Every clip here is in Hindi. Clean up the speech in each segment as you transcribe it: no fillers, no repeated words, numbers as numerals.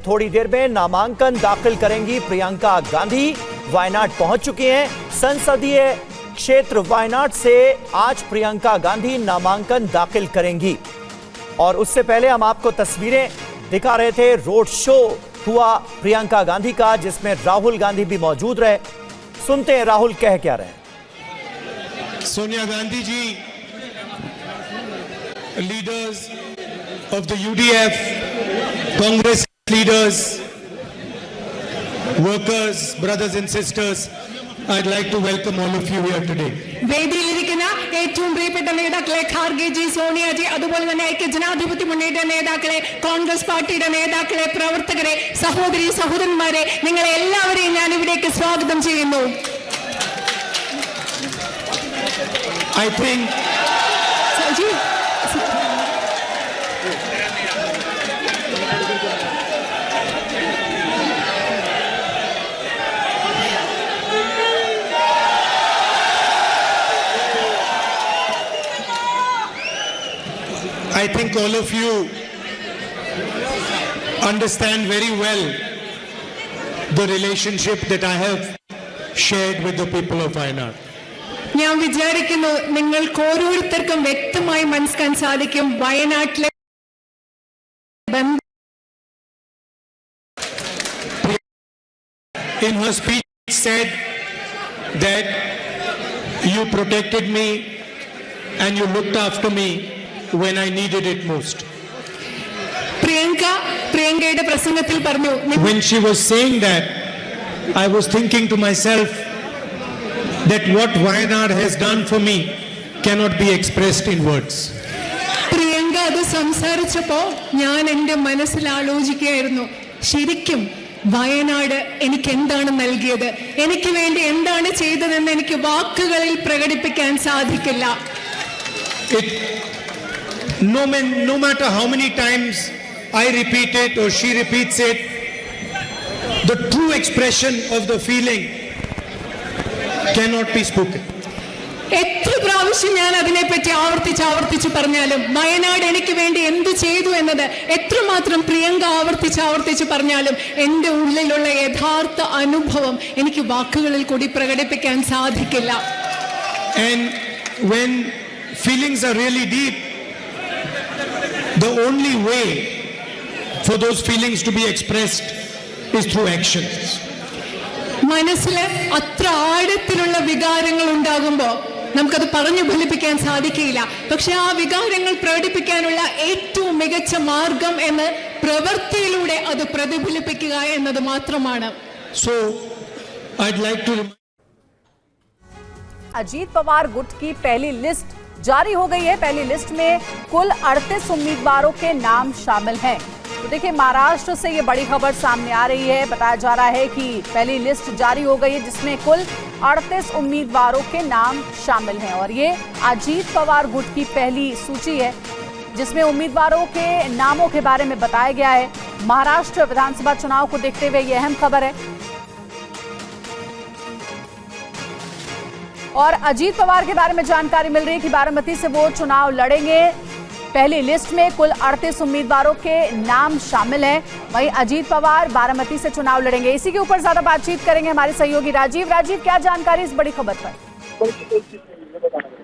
थोड़ी देर में नामांकन दाखिल करेंगी प्रियंका गांधी। वायनाड पहुंच चुकी हैं। संसदीय क्षेत्र वायनाड से आज प्रियंका गांधी नामांकन दाखिल करेंगी। और उससे पहले हम आपको तस्वीरें दिखा रहे थे। रोड शो हुआ प्रियंका गांधी का, जिसमें राहुल गांधी भी मौजूद रहे। सुनते हैं राहुल कह क्या रहे हैं। Sonia Gandhi ji, leaders of the UDF, Congress leaders, workers, brothers and sisters, I'd like to welcome all of you here today. വേദിയിലിരിക്കുന്ന ഏറ്റവും പ്രിയപ്പെട്ട നേതാക്കളെ ഖാർഗെജി, സോണിയാജി, അതുപോലെ തന്നെ ഐക്യജനാധിപത്യ മുന്നണിയുടെ നേതാക്കളെ, കോൺഗ്രസ് പാർട്ടിയുടെ നേതാക്കളെ, പ്രവർത്തകരെ, സഹോദരി സഹോദരന്മാരെ, നിങ്ങളെ എല്ലാവരെയും ഞാൻ ഇവിടേക്ക് സ്വാഗതം ചെയ്യുന്നു. I think all of you understand very well the relationship that I have shared with the people of Wayanad. ഞാൻ വിചാരിക്കുന്നു നിങ്ങൾക്ക് ഓരോരുത്തർക്കും വ്യക്തമായി മനസ്സിലാക്കാൻ സാധിക്കും വയനാട്ടിലെ In her speech said that you protected me and you looked after me when I needed it most. പ്രിയങ്കയുടെ പ്രസംഗത്തിൽ പറഞ്ഞു. When she was saying that, I was thinking to myself that what Wayanad has done for me cannot be expressed in words. Priyanka അത് സംസാരിച്ചപ്പോൾ ഞാൻ എൻ്റെ മനസ്സിൽ ആലോചിക്കുകയായിരുന്നു, ശരിക്കും വയനാട് എനിക്ക് എന്താണ് നൽകിയത്, എനിക്ക് വേണ്ടി എന്താണ് ചെയ്തതെന്ന് എനിക്ക് വാക്കുകളിൽ പ്രകടിപ്പിക്കാൻ സാധിക്കില്ല. No matter how many times I repeat it or she repeats it, the true expression of the feeling cannot be spoken. എത്ര പ്രാവശ്യം ഞാൻ അതിനെപ്പറ്റി ആവർത്തിച്ച് പറഞ്ഞാലും, വയനാട് എനിക്ക് വേണ്ടി എന്ത് ചെയ്തു എന്നത് എത്രമാത്രം പ്രിയങ്ക ആവർത്തിച്ച് പറഞ്ഞാലും എൻ്റെ ഉള്ളിലുള്ള യഥാർത്ഥ അനുഭവം എനിക്ക് വാക്കുകളിൽ കൂടി പ്രകടിപ്പിക്കാൻ സാധിക്കില്ല. And when feelings are really deep, the only way for those feelings to be expressed is through actions. മനസ്സിലെ അത്ര ആഴത്തിലുള്ള വികാരങ്ങൾ ഉണ്ടാകുമ്പോൾ നമുക്കത് പറഞ്ഞു ഫലിപ്പിക്കാൻ സാധിക്കില്ല. പക്ഷെ ആ വികാരങ്ങൾ പ്രകടിപ്പിക്കാനുള്ള ഏറ്റവും മികച്ച മാർഗം എന്ന് പ്രവൃത്തിയിലൂടെ അത് പ്രതിഫലിപ്പിക്കുക എന്നത് മാത്രമാണ്. So I'd like to Ajit Pawar गुट की पहली लिस्ट जारी हो गई है। पहली लिस्ट में कुल 38 उम्मीदवारों के नाम शामिल हैं। तो देखिए, महाराष्ट्र से ये बड़ी खबर सामने आ रही है। बताया जा रहा है कि पहली लिस्ट जारी हो गई है, जिसमें कुल 38 उम्मीदवारों के नाम शामिल हैं। और ये अजीत पवार गुट की पहली सूची है, जिसमें उम्मीदवारों के नामों के बारे में बताया गया है। महाराष्ट्र विधानसभा चुनाव को देखते हुए ये अहम खबर है। और अजीत पवार के बारे में जानकारी मिल रही है कि बारामती से वो चुनाव लड़ेंगे। पहली लिस्ट में कुल 38 उम्मीदवारों के नाम शामिल हैं। वहीं अजीत पवार बारामती से चुनाव लड़ेंगे। इसी के ऊपर ज्यादा बातचीत करेंगे हमारे सहयोगी राजीव। क्या जानकारी इस बड़ी खबर पर?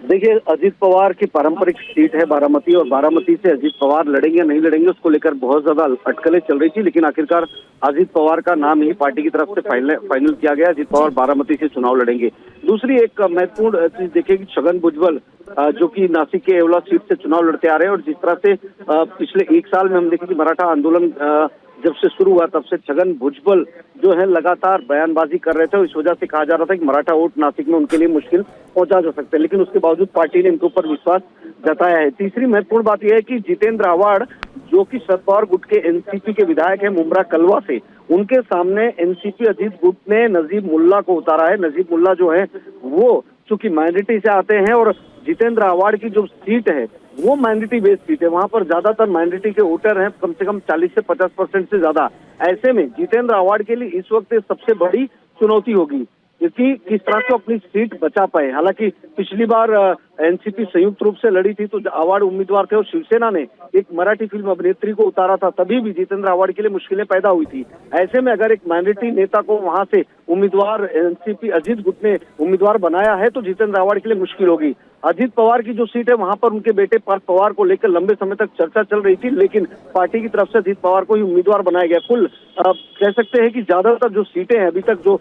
देखिए, अजीत पवार की पारंपरिक सीट है बारामती, और बारामती से अजीत पवार लड़ेंगे या नहीं लड़ेंगे उसको लेकर बहुत ज्यादा अटकलें चल रही थी। लेकिन आखिरकार अजीत पवार का नाम ही पार्टी की तरफ से फाइनल किया गया। अजीत पवार बारामती से चुनाव लड़ेंगे। दूसरी एक महत्वपूर्ण चीज देखिए कि छगन भुजबल जो कि नासिक के येवला सीट से चुनाव लड़ते आ रहे हैं, और जिस तरह से पिछले एक साल में हम देखें कि मराठा आंदोलन जब से शुरू हुआ तब से छगन भुजबल जो है लगातार बयानबाजी कर रहे थे। इस वजह से कहा जा रहा था कि मराठा वोट नासिक में उनके लिए मुश्किल पहुंचा जा सकता है, लेकिन उसके बावजूद पार्टी ने इनके ऊपर विश्वास जताया है। तीसरी महत्वपूर्ण बात यह है कि जितेंद्र आव्हाड जो कि शरद पवार गुट के एनसीपी के विधायक है मुमरा कलवा से, उनके सामने एनसीपी अजीत गुट ने नजीब मुल्ला को उतारा है। नजीब मुल्ला जो है वो चूंकि माइनॉरिटी से आते हैं, और जितेंद्र आव्हाड की जो सीट है वो माइनॉरिटी बेस्ड सीट है, वहां पर ज्यादातर माइनॉरिटी के वोटर हैं, कम से कम 40 से 50% से ज्यादा। ऐसे में जितेंद्र आव्हाड के लिए इस वक्त सबसे बड़ी चुनौती होगी। कि किस तरह से अपनी सीट बचा पाए। हालांकि पिछली बार एनसीपी संयुक्त रूप से लड़ी थी तो आवाड़ उम्मीदवार थे और शिवसेना ने एक मराठी फिल्म अभिनेत्री को उतारा था, तभी भी जितेंद्र आवाड़ के लिए मुश्किलें पैदा हुई थी। ऐसे में अगर एक माइनॉरिटी नेता को वहां से उम्मीदवार एनसीपी अजीत गुट ने उम्मीदवार बनाया है तो जितेंद्र आवाड़ के लिए मुश्किल होगी। अजीत पवार की जो सीट है वहां पर उनके बेटे पार्थ पवार को लेकर लंबे समय तक चर्चा चल रही थी, लेकिन पार्टी की तरफ से अजीत पवार को ही उम्मीदवार बनाया गया। कुल कह सकते हैं कि ज्यादातर जो सीटें हैं अभी तक जो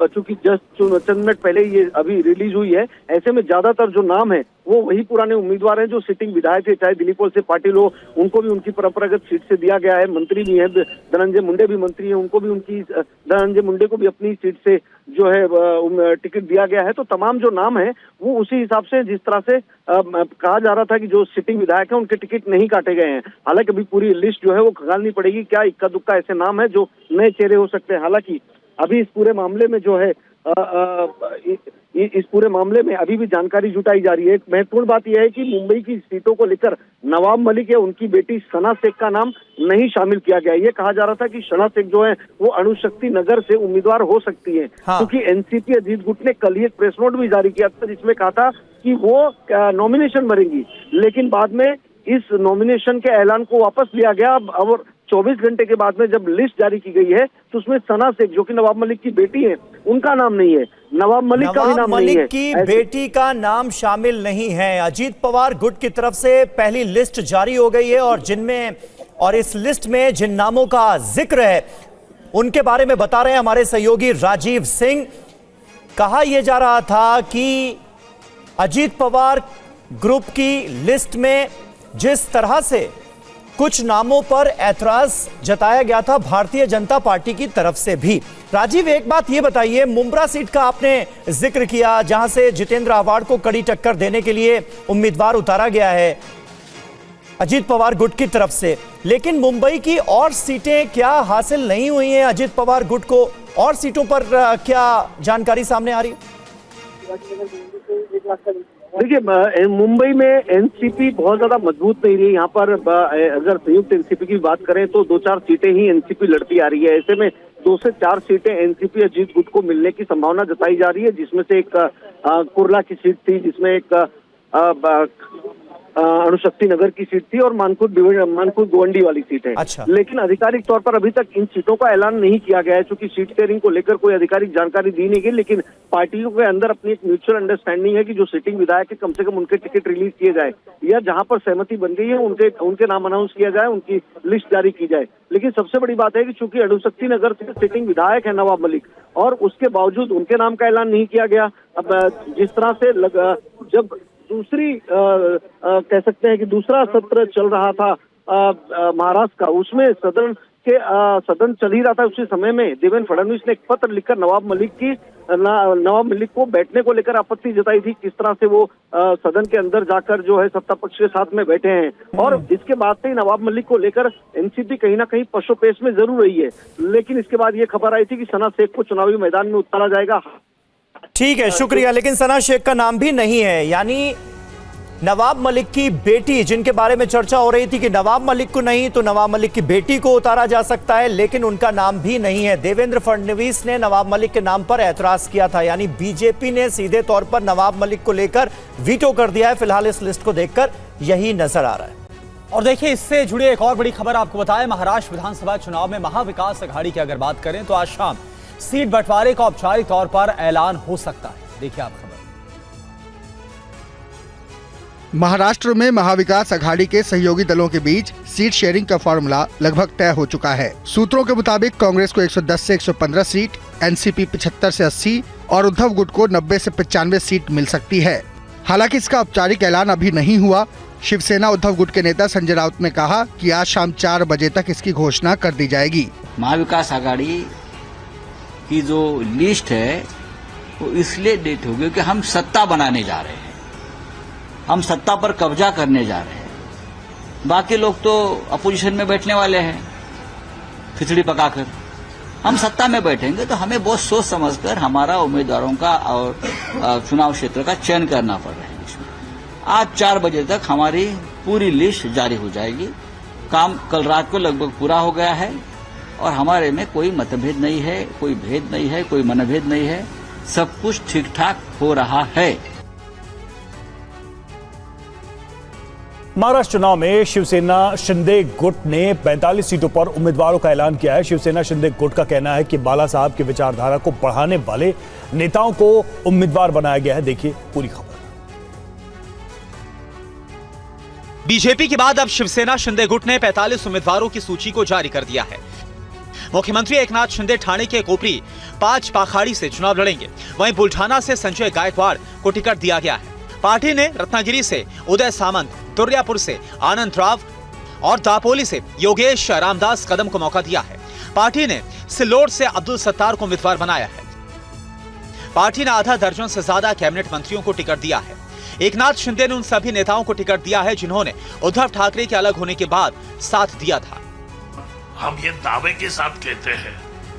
चूंकि जस्ट चंद मिनट पहले ये अभी रिलीज हुई है, ऐसे में ज्यादातर जो नाम है वो वही पुराने उम्मीदवार हैं जो सिटिंग विधायक थे, चाहे दिलीप वलसे पाटिल हो, उनको भी उनकी परंपरागत सीट से दिया गया है। मंत्री भी हैं, धनंजय मुंडे भी मंत्री हैं, उनको भी उनकी धनंजय मुंडे को भी अपनी सीट से जो है टिकट दिया गया है। तो तमाम जो नाम है वो उसी हिसाब से, जिस तरह से कहा जा रहा था कि जो सिटिंग विधायक है उनके टिकट नहीं काटे गए हैं। हालांकि अभी पूरी लिस्ट जो है वो खंगालनी पड़ेगी, क्या इक्का दुक्का ऐसे नाम है जो नए चेहरे हो सकते हैं। हालांकि अभी इस पूरे मामले में जो है इस पूरे मामले में अभी भी जानकारी जुटाई जा रही है। एक महत्वपूर्ण बात यह है कि मुंबई की सीटों को लेकर नवाब मलिक या उनकी बेटी सना शेख का नाम नहीं शामिल किया गया। ये कहा जा रहा था कि सना शेख जो है वो अणुशक्ति नगर से उम्मीदवार हो सकती है, क्योंकि एनसीपी अजीत गुट ने कल ही एक प्रेस नोट भी जारी किया था जिसमें कहा था कि वो नॉमिनेशन भरेंगी, लेकिन बाद में इस नॉमिनेशन के ऐलान को वापस लिया गया। और 24 घंटे के बाद में जब लिस्ट जारी की गई है तो उसमें सना शेख जो कि नवाब मलिक की बेटी है उनका नाम नहीं है, नवाब मलिक का भी नाम नहीं है, की बेटी का नाम शामिल नहीं है। अजीत पवार गुट की तरफ से पहली लिस्ट जारी हो गई है और इस लिस्ट में जिन नामों का जिक्र है उनके बारे में बता रहे हैं हमारे सहयोगी राजीव सिंह। कहा यह जा रहा था कि अजीत पवार ग्रुप की लिस्ट में जिस तरह से कुछ नामों पर ऐतराज जताया गया था भारतीय जनता पार्टी की तरफ से भी। राजीव, एक बात ये बताइए, मुंब्रा सीट का आपने जिक्र किया जहां से जितेंद्र आवाड़ को कड़ी टक्कर देने के लिए उम्मीदवार उतारा गया है अजीत पवार गुट की तरफ से, लेकिन मुंबई की और सीटें क्या हासिल नहीं हुई हैं अजीत पवार गुट को? और सीटों पर क्या जानकारी सामने आ रही है? देखिए, मुंबई में एनसीपी बहुत ज्यादा मजबूत नहीं रही। यहाँ पर अगर संयुक्त एनसीपी की बात करें तो 2-4 सीटें ही एनसीपी लड़ती आ रही है। ऐसे में 2 से 4 सीटें एनसीपी अजीत गुट को मिलने की संभावना जताई जा रही है, जिसमें से एक कुर्ला की सीट थी, जिसमें एक अणुशक्ति नगर की सीट थी और मानकुद गोवंडी वाली सीट है। अच्छा। लेकिन आधिकारिक तौर पर अभी तक इन सीटों का ऐलान नहीं किया गया है, क्योंकि सीट शेयरिंग को लेकर कोई आधिकारिक जानकारी दी नहीं गई। लेकिन पार्टियों के अंदर अपनी एक म्यूचुअल अंडरस्टैंडिंग है कि जो सिटिंग विधायक है कम से कम उनके टिकट रिलीज किए जाए, या जहां पर सहमति बन गई है उनके नाम अनाउंस किया जाए, उनकी लिस्ट जारी की जाए। लेकिन सबसे बड़ी बात है कि चूंकि अणुशक्ति नगर से सिटिंग विधायक है नवाब मलिक, और उसके बावजूद उनके नाम का ऐलान नहीं किया गया। अब जिस तरह से जब दूसरी कह सकते हैं कि दूसरा सत्र चल रहा था महाराष्ट्र का, उसमें सदन चल ही रहा था, उसी समय में देवेंद्र फडणवीस ने एक पत्र लिखकर नवाब मलिक को बैठने को लेकर आपत्ति जताई थी, किस तरह से वो सदन के अंदर जाकर जो है सत्ता पक्ष के साथ में बैठे हैं। और इसके बाद से ही नवाब मलिक को लेकर एनसीपी कहीं ना कहीं पशुपेश में जरूर रही है। लेकिन इसके बाद ये खबर आई थी कि सना शेख को चुनावी मैदान में उतारा जाएगा। ठीक है, शुक्रिया। लेकिन सना शेख का नाम भी नहीं है, यानी नवाब मलिक की बेटी, जिनके बारे में चर्चा हो रही थी कि नवाब मलिक को नहीं तो नवाब मलिक की बेटी को उतारा जा सकता है, लेकिन उनका नाम भी नहीं है। देवेंद्र फडणवीस ने नवाब मलिक के नाम पर ऐतराज किया था, यानी बीजेपी ने सीधे तौर पर नवाब मलिक को लेकर वीटो कर दिया है। फिलहाल इस लिस्ट को देखकर यही नजर आ रहा है। और देखिए, इससे जुड़ी एक और बड़ी खबर आपको बताएं। महाराष्ट्र विधानसभा चुनाव में महाविकास अघाड़ी की अगर बात करें तो आज शाम सीट बंटवारे का औपचारिक तौर पर ऐलान हो सकता है। देखिए आप खबर। महाराष्ट्र में महाविकास अघाड़ी के सहयोगी दलों के बीच सीट शेयरिंग का फॉर्मूला लगभग तय हो चुका है। सूत्रों के मुताबिक कांग्रेस को 110 से 115 सीट, एनसीपी 75 से 80 और उद्धव गुट को 90 से 95 सीट मिल सकती है। हालांकि इसका औपचारिक ऐलान अभी नहीं हुआ। शिवसेना उद्धव गुट के नेता संजय राउत ने कहा कि आज शाम 4 बजे तक इसकी घोषणा कर दी जाएगी। महाविकास अघाड़ी की जो लिस्ट है वो इसलिए डेट होगी कि हम सत्ता बनाने जा रहे हैं, हम सत्ता पर कब्जा करने जा रहे हैं। बाकी लोग तो अपोजिशन में बैठने वाले हैं खिचड़ी पकाकर। हम सत्ता में बैठेंगे तो हमें बहुत सोच समझकर हमारा उम्मीदवारों का और चुनाव क्षेत्र का चयन करना पड़ रहा है। आज 4 बजे तक हमारी पूरी लिस्ट जारी हो जाएगी। काम कल रात को लगभग पूरा हो गया है और हमारे में कोई मतभेद नहीं है, कोई भेद नहीं है, कोई मनभेद नहीं है। सब कुछ ठीक ठाक हो रहा है। महाराष्ट्र चुनाव में शिवसेना शिंदे गुट ने 45 सीटों पर उम्मीदवारों का ऐलान किया है। शिवसेना शिंदे गुट का कहना है कि बाला साहब की विचारधारा को बढ़ाने वाले नेताओं को उम्मीदवार बनाया गया है। देखिए पूरी खबर। बीजेपी के बाद अब शिवसेना शिंदे गुट ने 45 उम्मीदवारों की सूची को जारी कर दिया है। मुख्यमंत्री एकनाथ शिंदे ठाणे के कोपरी 5 पाखाड़ी से चुनाव लड़ेंगे। वहीं बुल्ढाना से संजय गायकवाड़ को टिकट दिया गया है। पार्टी ने रत्नागिरी से उदय सामंत, दुर्यापुर से आनंद राव और दापोली से योगेश रामदास कदम को मौका दिया है। पार्टी ने सिल्लोड से अब्दुल सत्तार को उम्मीदवार बनाया है। पार्टी ने आधा दर्जन से ज्यादा कैबिनेट मंत्रियों को टिकट दिया है। एकनाथ शिंदे ने उन सभी नेताओं को टिकट दिया है जिन्होंने उद्धव ठाकरे के अलग होने के बाद साथ दिया था। हम ये दावे के साथ कहते हैं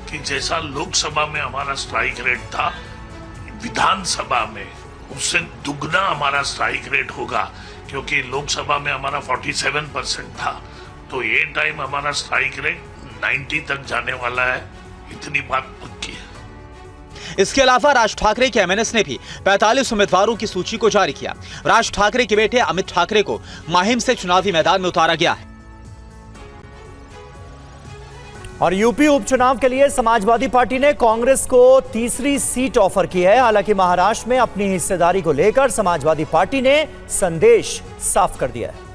कि जैसा लोकसभा में हमारा स्ट्राइक रेट था, विधानसभा में उससे दुगना हमारा स्ट्राइक रेट होगा, क्योंकि लोकसभा में हमारा 47% था। तो ये टाइम हमारा स्ट्राइक रेट 90 तक जाने वाला है, इतनी बात पक्की है। इसके अलावा राज ठाकरे के एमएनएस ने भी 45 उम्मीदवारों की सूची को जारी किया। राज ठाकरे के बेटे अमित ठाकरे को माहिम से चुनावी मैदान में उतारा गया है। और यूपी उपचुनाव के लिए समाजवादी पार्टी ने कांग्रेस को तीसरी सीट ऑफर की है। हालांकि महाराष्ट्र में अपनी हिस्सेदारी को लेकर समाजवादी पार्टी ने संदेश साफ कर दिया है।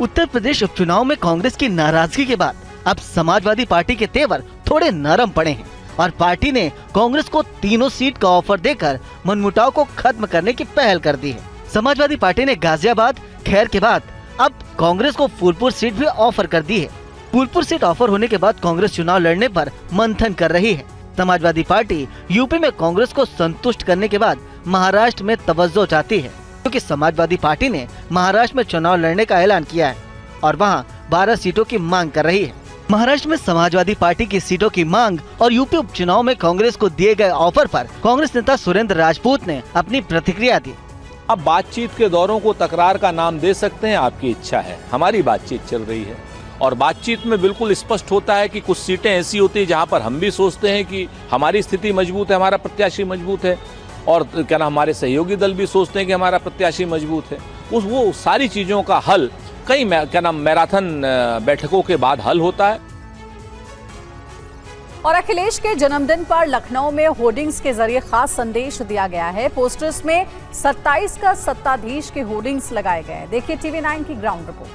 उत्तर प्रदेश उपचुनाव में कांग्रेस की नाराजगी के बाद अब समाजवादी पार्टी के तेवर थोड़े नरम पड़े हैं और पार्टी ने कांग्रेस को तीनों सीट का ऑफर देकर मनमुटाव को खत्म करने की पहल कर दी है। समाजवादी पार्टी ने गाजियाबाद, खैर के बाद अब कांग्रेस को फूलपुर सीट भी ऑफर कर दी है। फूलपुर सीट ऑफर होने के बाद कांग्रेस चुनाव लड़ने पर मंथन कर रही है। समाजवादी पार्टी यूपी में कांग्रेस को संतुष्ट करने के बाद महाराष्ट्र में तवज्जो चाहती है, क्योंकि समाजवादी पार्टी ने महाराष्ट्र में चुनाव लड़ने का ऐलान किया है और वहां 12 सीटों की मांग कर रही है। महाराष्ट्र में समाजवादी पार्टी की सीटों की मांग और यूपी उपचुनाव में कांग्रेस को दिए गए ऑफर पर कांग्रेस नेता सुरेंद्र राजपूत ने अपनी प्रतिक्रिया दी। अब बातचीत के दौरों को तकरार का नाम दे सकते हैं, आपकी इच्छा है। हमारी बातचीत चल रही है और बातचीत में बिल्कुल स्पष्ट होता है कि कुछ सीटें ऐसी होती है जहां पर हम भी सोचते हैं कि हमारी स्थिति मजबूत है, हमारा प्रत्याशी मजबूत है, और क्या नाम हमारे सहयोगी दल भी सोचते हैं कि हमारा प्रत्याशी मजबूत है। वो सारी चीजों का हल कई मैराथन बैठकों के बाद हल होता है। और अखिलेश के जन्मदिन पर लखनऊ में होर्डिंग्स के जरिए खास संदेश दिया गया है। पोस्टर्स में 27 का सत्ताधीश के होर्डिंग्स लगाए गए हैं। देखिए TV9 की ग्राउंड रिपोर्ट।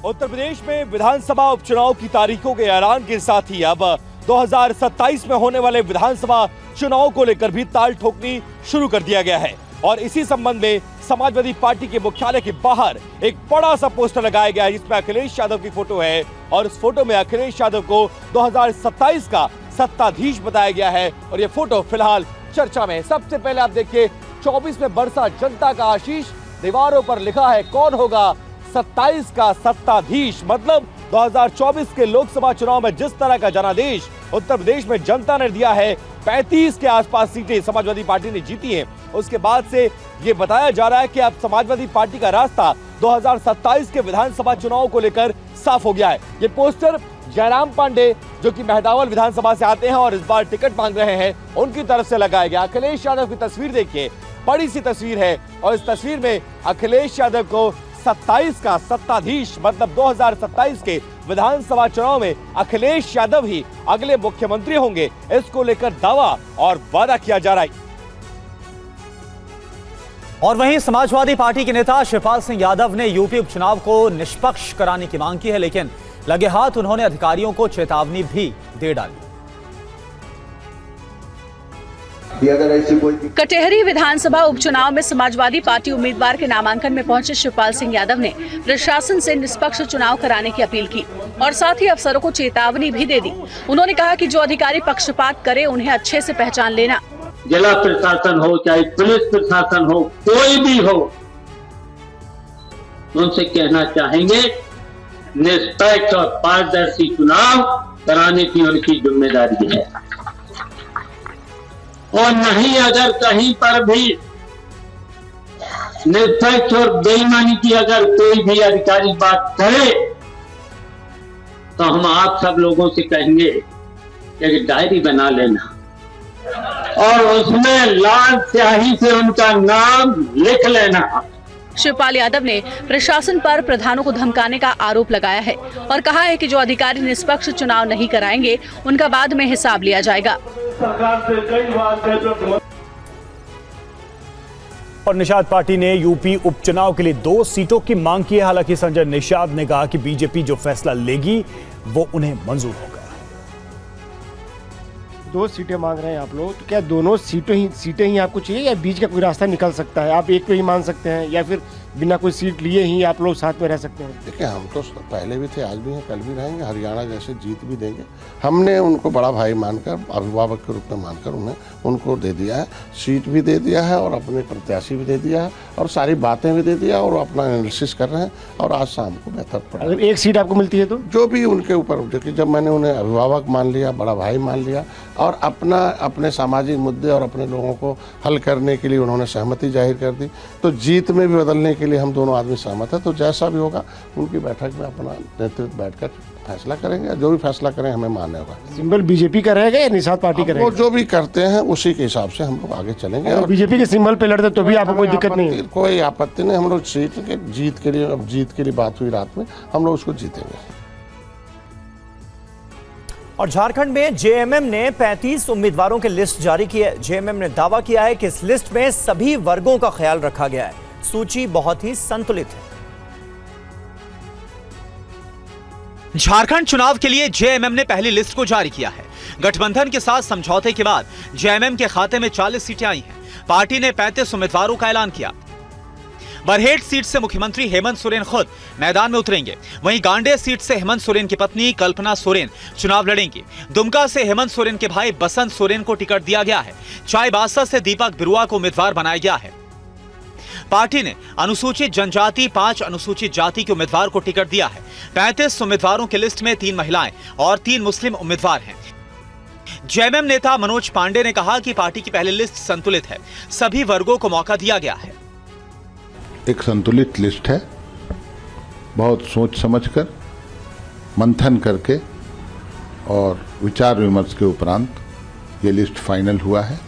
उत्तर प्रदेश में विधानसभा उपचुनाव की तारीखों के ऐलान के साथ ही अब 2027 में होने वाले विधानसभा चुनाव को लेकर भी ताल ठोकनी शुरू कर दिया गया है और इसी संबंध में समाजवादी पार्टी के मुख्यालय के बाहर एक बड़ा सा पोस्टर लगाया गया है जिसमें अखिलेश यादव की फोटो है और इस फोटो में अखिलेश यादव को 2027 का सत्ताधीश बताया गया है और ये फोटो फिलहाल चर्चा में है। सबसे पहले आप देखिए 24 में बरसा जनता का आशीष, दीवारों पर लिखा है कौन होगा 27 का सत्ताधीश। मतलब 2024 के लोकसभा चुनाव में जिस तरह का जनादेश उत्तर प्रदेश में जनता ने दिया है, 35 के आसपास सीटें समाजवादी पार्टी ने जीती हैं, उसके बाद से ये बताया जा रहा है कि अब समाजवादी पार्टी का रास्ता 2027 के विधानसभा चुनाव को लेकर साफ हो गया है। ये पोस्टर जयराम पांडे जो कि मेहदावल विधानसभा से आते हैं और इस बार टिकट मांग रहे हैं, उनकी तरफ से लगाया गया। अखिलेश यादव की तस्वीर देखिए, बड़ी सी तस्वीर है और इस तस्वीर में अखिलेश यादव को 27 का सत्ताधीश मतलब 2027 के विधानसभा चुनाव में अखिलेश यादव ही अगले मुख्यमंत्री होंगे, इसको लेकर दावा और वादा किया जा रहा है। और वहीं समाजवादी पार्टी के नेता शिवपाल सिंह यादव ने यूपी उपचुनाव को निष्पक्ष कराने की मांग की है, लेकिन लगे हाथ उन्होंने अधिकारियों को चेतावनी भी दे डाली। अगर ऐसी कोई कटेहरी विधानसभा उपचुनाव में समाजवादी पार्टी उम्मीदवार के नामांकन में पहुंचे शिवपाल सिंह यादव ने प्रशासन से निष्पक्ष चुनाव कराने की अपील की और साथ ही अफसरों को चेतावनी भी दे दी। उन्होंने कहा कि जो अधिकारी पक्षपात करे उन्हें अच्छे से पहचान लेना। जिला प्रशासन हो चाहे पुलिस प्रशासन हो, कोई भी हो, उनसे कहना चाहेंगे निष्पक्ष और पारदर्शी चुनाव कराने की उनकी जिम्मेदारी है और नहीं अगर कहीं पर भी निष्पक्ष और बेईमानी की अगर कोई भी अधिकारी बात करे तो हम आप सब लोगों से कहेंगे एक डायरी बना लेना और उसमें लाल स्याही से उनका नाम लिख लेना। शिवपाल यादव ने प्रशासन पर प्रधानों को धमकाने का आरोप लगाया है और कहा है कि जो अधिकारी निष्पक्ष चुनाव नहीं कराएंगे उनका बाद में हिसाब लिया जाएगा। और निषाद पार्टी ने यूपी उपचुनाव के लिए 2 सीटों की मांग की है। हालांकि संजय निषाद ने कहा कि बीजेपी जो फैसला लेगी वो उन्हें मंजूर होगा। 2 सीटें मांग रहे हैं आप लोग, तो क्या दोनों सीटें ही आपको चाहिए या बीच का कोई रास्ता निकल सकता है? आप एक पे ही मान सकते हैं या फिर बिना कोई सीट लिए ही आप लोग साथ में रह सकते हैं? देखिए, हम तो पहले भी थे, आज भी हैं, कल भी रहेंगे। हरियाणा जैसे जीत भी देंगे। हमने उनको बड़ा भाई मानकर, अभिभावक के रूप में मानकर उनको दे दिया है, सीट भी दे दिया है और अपने प्रत्याशी भी दे दिया है और सारी बातें भी दे दिया और अपना एनालिसिस कर रहे हैं और आज शाम को बेहतर पड़ा। अगर एक सीट आपको मिलती है तो जो भी उनके ऊपर, क्योंकि जब मैंने उन्हें अभिभावक मान लिया, बड़ा भाई मान लिया और अपने सामाजिक मुद्दे और अपने लोगों को हल करने के लिए उन्होंने सहमति जाहिर कर दी, तो जीत में भी बदलने के लिए हम दोनों आदमी सहमत है। तो जैसा भी होगा उनकी बैठक में अपना नेतृत्व बैठकर फैसला करेंगे। जो भी फैसला करें हमें मानने होगा। सिंबल बीजेपी का रहेगा या निषाद पार्टी का रहेगा? वो जो भी करते हैं उसी के हिसाब से हम लोग आगे चलेंगे। और बीजेपी के सिंबल पे लड़ते तो भी आपको कोई दिक्कत नहीं है? कोई आपत्ति नहीं। हम लोग सीट के जीत के लिए, अब जीत के लिए बात हुई रात में, हम लोग उसको जीतेंगे। और झारखंड में जेएमएम ने 35 उम्मीदवारों की लिस्ट जारी की है। जेएमएम ने दावा किया है कि इस लिस्ट में सभी वर्गों का ख्याल रखा गया है। सूची बहुत ही संतुलित है। झारखंड चुनाव के लिए जेएमएम ने पहली लिस्ट को जारी किया है। गठबंधन के साथ समझौते के बाद जेएमएम के खाते में 40 सीटें आई हैं। पार्टी ने 35 उम्मीदवारों का ऐलान किया। बरहेट सीट से मुख्यमंत्री हेमंत सोरेन खुद मैदान में उतरेंगे। वहीं गांडेय सीट से हेमंत सोरेन की पत्नी कल्पना सोरेन चुनाव लड़ेंगी। दुमका से हेमंत सोरेन के भाई बसंत सोरेन को टिकट दिया गया है। चाईबासा से दीपक बिरुआ को उम्मीदवार बनाया गया है। पार्टी ने अनुसूचित जनजाति, 5 अनुसूचित जाति के उम्मीदवार को टिकट दिया है। 35 उम्मीदवारों की लिस्ट में 3 महिलाएं और 3 मुस्लिम उम्मीदवार हैं। जेएमएम नेता मनोज पांडे ने कहा कि पार्टी की पहली लिस्ट संतुलित है, सभी वर्गों को मौका दिया गया है। एक संतुलित लिस्ट है, बहुत सोच समझकर, मंथन करके और विचार विमर्श के उपरांत ये लिस्ट फाइनल हुआ है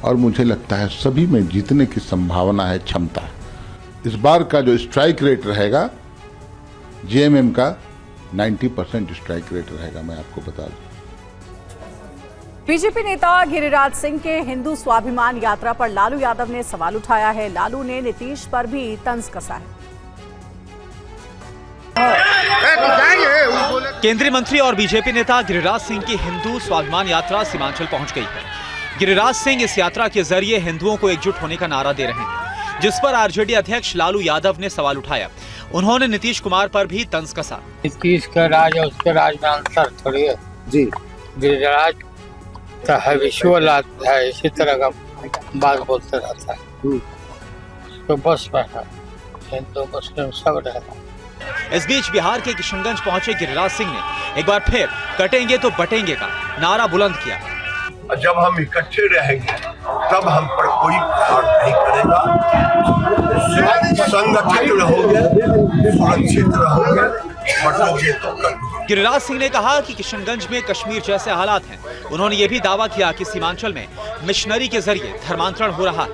और मुझे लगता है सभी में जीतने की संभावना है, क्षमता है। इस बार का जो स्ट्राइक रेट रहेगा जेएमएम का 90% स्ट्राइक रेट रहेगा, मैं आपको बता दूं। बीजेपी नेता गिरिराज सिंह के हिंदू स्वाभिमान यात्रा पर लालू यादव ने सवाल उठाया है। लालू ने नीतीश पर भी तंज कसा है। केंद्रीय मंत्री और बीजेपी नेता गिरिराज सिंह की हिंदू स्वाभिमान यात्रा सीमांचल पहुंच गई है। गिरिराज सिंह इस यात्रा के जरिए हिंदुओं को एकजुट होने का नारा दे रहे हैं, जिस पर आरजेडी अध्यक्ष लालू यादव ने सवाल उठाया। उन्होंने नीतीश कुमार पर भी तंज कसा। नीतीश का राज और उसके राज में अंतर थोड़ी है जी। गिरिराज है विश्वल है, इसी तरह का बात बोलते रहता है, तो बस में है, हिंदू मुस्लिम सब रहता। इस बीच बिहार के किशनगंज पहुंचे गिरिराज सिंह ने एक बार फिर कटेंगे तो बटेंगे का नारा बुलंद किया। जब हम इकट्ठे रहेंगे तब हम पर कोई प्रहार नहीं करेगा। संगठित रहोगे, सुरक्षित रहोगे, बटोगे तो कर। गिरिराज सिंह ने कहा कि किशनगंज में कश्मीर जैसे हालात हैं। उन्होंने ये भी दावा किया कि सीमांचल में मिशनरी के जरिए धर्मांतरण हो रहा है।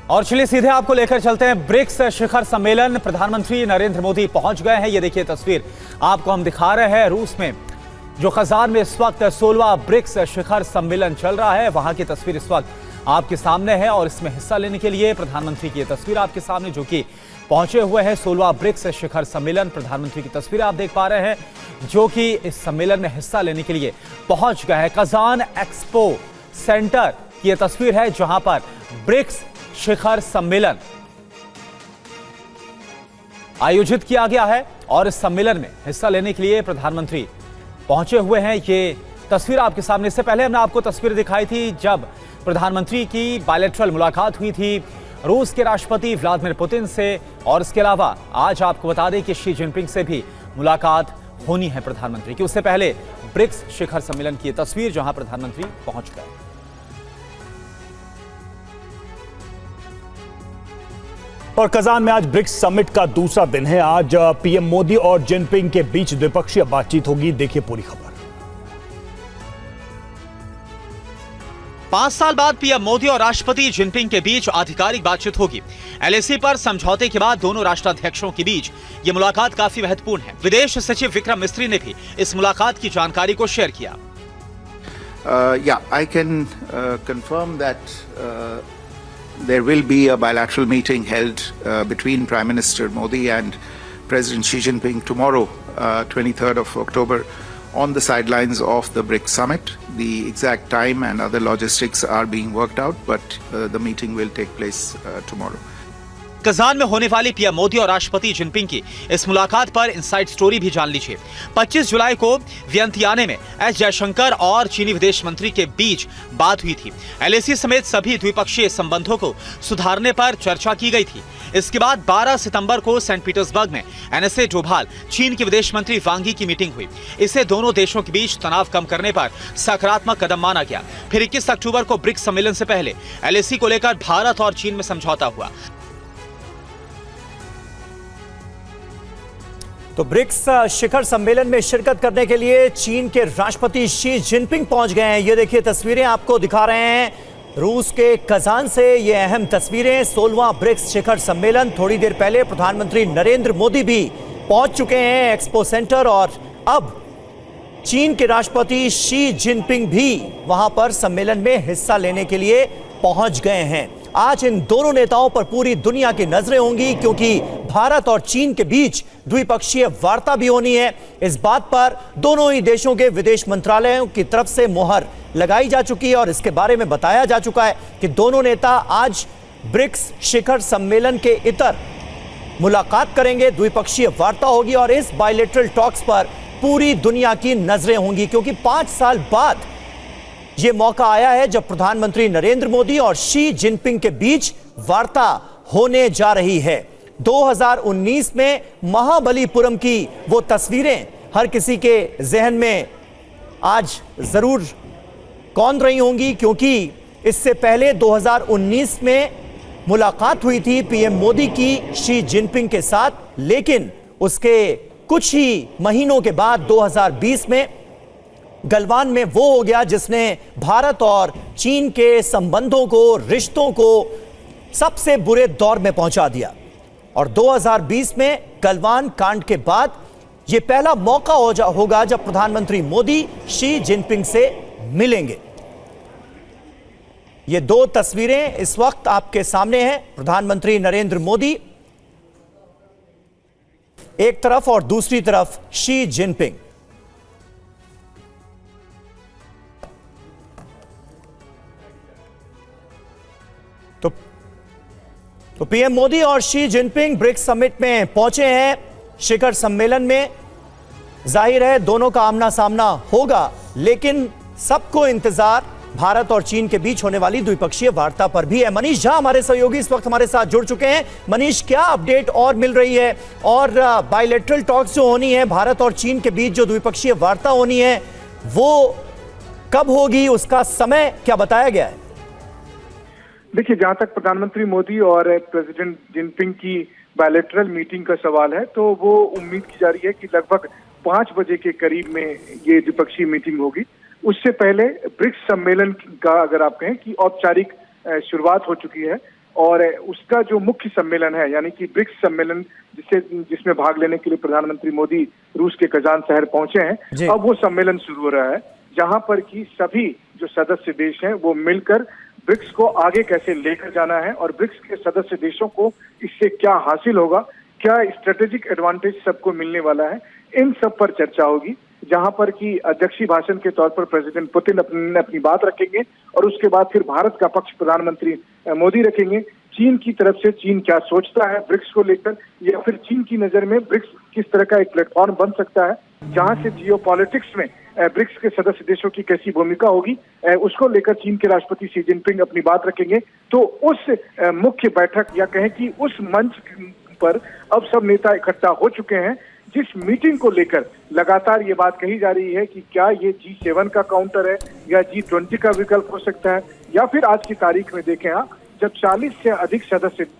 और चलिए सीधे आपको लेकर चलते हैं ब्रिक्स शिखर सम्मेलन। प्रधानमंत्री नरेंद्र मोदी पहुंच गए हैं। ये देखिए तस्वीर आपको हम दिखा रहे हैं। रूस में जो कजान में इस वक्त 16वां ब्रिक्स शिखर सम्मेलन चल रहा है, वहां की तस्वीर इस वक्त आपके सामने है। और इसमें हिस्सा लेने के लिए प्रधानमंत्री की तस्वीर आपके सामने, जो कि पहुंचे हुए हैं 16वां ब्रिक्स शिखर सम्मेलन। प्रधानमंत्री की तस्वीर आप देख पा रहे हैं, जो कि इस सम्मेलन में हिस्सा लेने के लिए पहुंच गए हैं। कजान एक्सपो सेंटर की यह तस्वीर है, जहां पर ब्रिक्स शिखर सम्मेलन आयोजित किया गया है और इस सम्मेलन में हिस्सा लेने के लिए प्रधानमंत्री पहुंचे हुए हैं। ये तस्वीर आपके सामने। इससे पहले हमने आपको तस्वीर दिखाई थी जब प्रधानमंत्री की बायलैटरल मुलाकात हुई थी रूस के राष्ट्रपति व्लादिमीर पुतिन से। और इसके अलावा आज आपको बता दें कि शी जिनपिंग से भी मुलाकात होनी है प्रधानमंत्री की। उससे पहले ब्रिक्स शिखर सम्मेलन की तस्वीर, जहां प्रधानमंत्री पहुंच गए। और कजान में आज ब्रिक्स समिट का दूसरा दिन है। आज पीएम मोदी और जिनपिंग के बीच द्विपक्षीय बातचीत होगी। देखिए पूरी खबर। 5 साल बाद पीएम मोदी और राष्ट्रपति जिनपिंग के बीच आधिकारिक बातचीत होगी। एलएसी पर समझौते के बाद दोनों राष्ट्राध्यक्षों के बीच ये मुलाकात काफी महत्वपूर्ण है। विदेश सचिव विक्रम मिस्त्री ने भी इस मुलाकात की जानकारी को शेयर किया। I can confirm that there will be a bilateral meeting held between Prime Minister Modi and President Xi Jinping tomorrow, 23rd of October, on the sidelines of the BRICS summit. The exact time and other logistics are being worked out, but the meeting will take place tomorrow. Kazan में होने वाली पीएम मोदी और राष्ट्रपति जिनपिंग की इस मुलाकात पर इनसाइड स्टोरी भी जान लीजिए। 25 जुलाई को वियंतियाने में एस जयशंकर और चीनी विदेश मंत्री के बीच बात हुई थी। एलएसी समेत सभी द्विपक्षीय संबंधों को सुधारने पर चर्चा की गई थी। इसके बाद 12 सितंबर को सेंट पीटर्सबर्ग में एनएसए डोभाल, चीन के विदेश मंत्री वांग यी की मीटिंग हुई। इसे दोनों देशों के बीच तनाव कम करने पर सकारात्मक कदम माना गया। फिर 21 अक्टूबर को ब्रिक्स सम्मेलन से पहले एलएसी को लेकर भारत और चीन में समझौता हुआ। तो ब्रिक्स शिखर सम्मेलन में शिरकत करने के लिए चीन के राष्ट्रपति शी जिनपिंग पहुंच गए हैं। ये देखिए तस्वीरें आपको दिखा रहे हैं रूस के कजान से। ये अहम तस्वीरें 16वां ब्रिक्स शिखर सम्मेलन। थोड़ी देर पहले प्रधानमंत्री नरेंद्र मोदी भी पहुंच चुके हैं एक्सपो सेंटर और अब चीन के राष्ट्रपति शी जिनपिंग भी वहां पर सम्मेलन में हिस्सा लेने के लिए पहुंच गए हैं। आज इन दोनों नेताओं पर पूरी दुनिया की नजरें होंगी क्योंकि भारत और चीन के बीच द्विपक्षीय वार्ता भी होनी है। इस बात पर दोनों ही देशों के विदेश मंत्रालयों की तरफ से मुहर लगाई जा चुकी है और इसके बारे में बताया जा चुका है कि दोनों नेता आज ब्रिक्स शिखर सम्मेलन के इतर मुलाकात करेंगे, द्विपक्षीय वार्ता होगी और इस बायलैटरल टॉक्स पर पूरी दुनिया की नजरें होंगी क्योंकि 5 साल बाद यह मौका आया है जब प्रधानमंत्री नरेंद्र मोदी और शी जिनपिंग के बीच वार्ता होने जा रही है। 2019 में महाबलीपुरम की वो तस्वीरें हर किसी के जहन में आज जरूर कौंध रही होंगी क्योंकि इससे पहले 2019 में मुलाकात हुई थी पीएम मोदी की शी जिनपिंग के साथ, लेकिन उसके कुछ ही महीनों के बाद 2020 में गलवान में वो हो गया जिसने भारत और चीन के संबंधों को, रिश्तों को सबसे बुरे दौर में पहुंचा दिया। और 2020 में गलवान कांड के बाद यह पहला मौका होगा जब प्रधानमंत्री मोदी शी जिनपिंग से मिलेंगे। ये दो तस्वीरें इस वक्त आपके सामने हैं। प्रधानमंत्री नरेंद्र मोदी एक तरफ और दूसरी तरफ शी जिनपिंग। तो पीएम मोदी और शी जिनपिंग ब्रिक्स समिट में पहुंचे हैं। शिखर सम्मेलन में जाहिर है दोनों का आमना सामना होगा, लेकिन सबको इंतजार भारत और चीन के बीच होने वाली द्विपक्षीय वार्ता पर भी है। मनीष झा हमारे सहयोगी इस वक्त हमारे साथ जुड़ चुके हैं। मनीष, क्या अपडेट और मिल रही है और बायलैटरल टॉक्स जो होनी है भारत और चीन के बीच, जो द्विपक्षीय वार्ता होनी है वो कब होगी, उसका समय क्या बताया गया है? देखिए, जहां तक प्रधानमंत्री मोदी और प्रेसिडेंट जिनपिंग की बायलैटरल मीटिंग का सवाल है तो वो उम्मीद की जा रही है कि लगभग 5 बजे के करीब में ये द्विपक्षीय मीटिंग होगी। उससे पहले ब्रिक्स सम्मेलन का अगर आप कहें कि औपचारिक शुरुआत हो चुकी है और उसका जो मुख्य सम्मेलन है यानी कि ब्रिक्स सम्मेलन जिसमें भाग लेने के लिए प्रधानमंत्री मोदी रूस के कजान शहर पहुंचे हैं, अब वो सम्मेलन शुरू हो रहा है जहां पर कि सभी जो सदस्य देश हैं वो मिलकर ब्रिक्स को आगे कैसे लेकर जाना है और ब्रिक्स के सदस्य देशों को इससे क्या हासिल होगा, क्या स्ट्रेटेजिक एडवांटेज सबको मिलने वाला है, इन सब पर चर्चा होगी। जहां पर कि अध्यक्षीय भाषण के तौर पर प्रेसिडेंट पुतिन अपनी बात रखेंगे और उसके बाद फिर भारत का पक्ष प्रधानमंत्री मोदी रखेंगे। चीन की तरफ से चीन क्या सोचता है ब्रिक्स को लेकर, या फिर चीन की नजर में ब्रिक्स किस तरह का एक प्लेटफॉर्म बन सकता है जहां से जियोपॉलिटिक्स में ब्रिक्स के सदस्य देशों की कैसी भूमिका होगी, उसको लेकर चीन के राष्ट्रपति शी जिनपिंग अपनी बात रखेंगे। तो उस मुख्य बैठक या कहें कि उस मंच पर अब सब नेता इकट्ठा हो चुके हैं जिस मीटिंग को लेकर लगातार ये बात कही जा रही है कि क्या ये G7 का काउंटर है या G20 का विकल्प हो सकता है, या फिर आज की तारीख में देखें आप जब 40 से